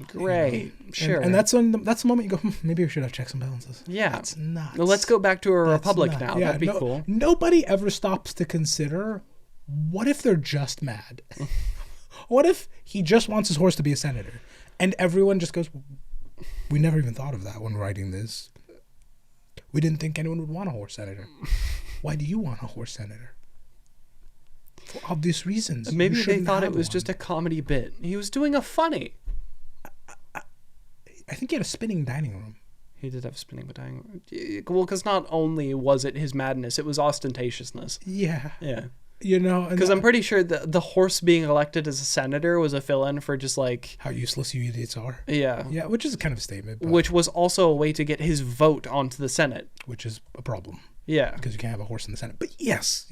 great, sure. And that's the moment you go, maybe we should have checks and balances. Yeah. That's nuts. Well, let's go back to a republic nuts. now. Yeah, That'd be cool. Nobody ever stops to consider, what if they're just mad? What if he just wants his horse to be a senator? And everyone just goes, we never even thought of that when writing this. We didn't think anyone would want a horse senator. Why do you want a horse senator? For obvious reasons. Maybe they thought it was just a comedy bit. He was doing a funny. I think he had a spinning dining room. He did have a spinning dining room. Well, because not only was it his madness, it was ostentatiousness. Yeah. Yeah. You know, because I'm pretty sure the horse being elected as a senator was a fill-in for just like how useless you idiots are. Yeah, which is kind of a statement. But which was also a way to get his vote onto the Senate, which is a problem. Yeah, because you can't have a horse in the Senate. But yes,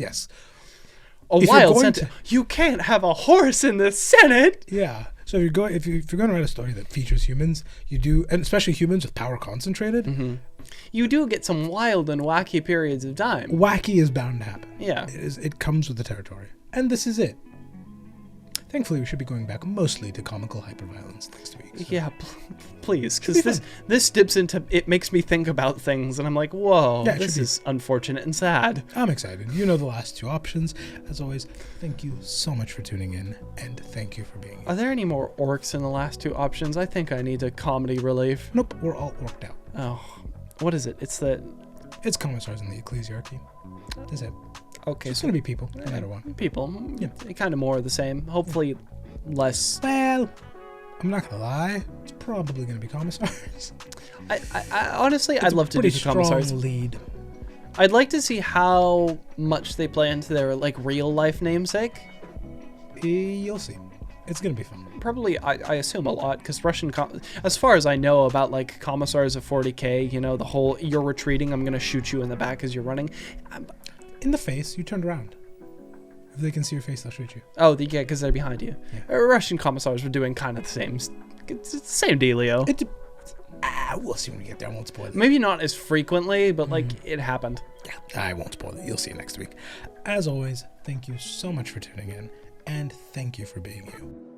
a wild sentence. You can't have a horse in the Senate. Yeah. So if you're going to write a story that features humans, you do, and especially humans with power concentrated. You do get some wild and wacky periods of time. Wacky is bound to happen. Yeah. It comes with the territory. And this is it. Thankfully, we should be going back mostly to comical hyperviolence next week. So. Yeah, please. Because this dips into... It makes me think about things, and I'm like, whoa, this is unfortunate and sad. I'm excited. You know the last 2 options. As always, thank you so much for tuning in, and thank you for being here. Are there any more orcs in the last 2 options? I think I need a comedy relief. Nope, we're all orked out. Oh, what is it? It's commissars in the Ecclesiarchy. That's it. Okay, so it's gonna be people, no matter what. People, yeah, kind of more of the same. Hopefully, less. Well, I'm not gonna lie. It's probably gonna be commissars. I honestly, I'd love to do the commissars. Lead. I'd like to see how much they play into their like real life namesake. You'll see. It's gonna be fun. Probably, I assume a lot, because as far as I know about like commissars of 40k, you know, the whole you're retreating, I'm gonna shoot you in the back as you're running. In the face, you turned around. If they can see your face, they'll shoot you. Oh, yeah, because they're behind you. Yeah. Russian commissars were doing kind of the same. It's the same dealio. We'll see when we get there. I won't spoil it. Maybe not as frequently, but like it happened. Yeah, I won't spoil it. You'll see it next week. As always, thank you so much for tuning in, and thank you for being you.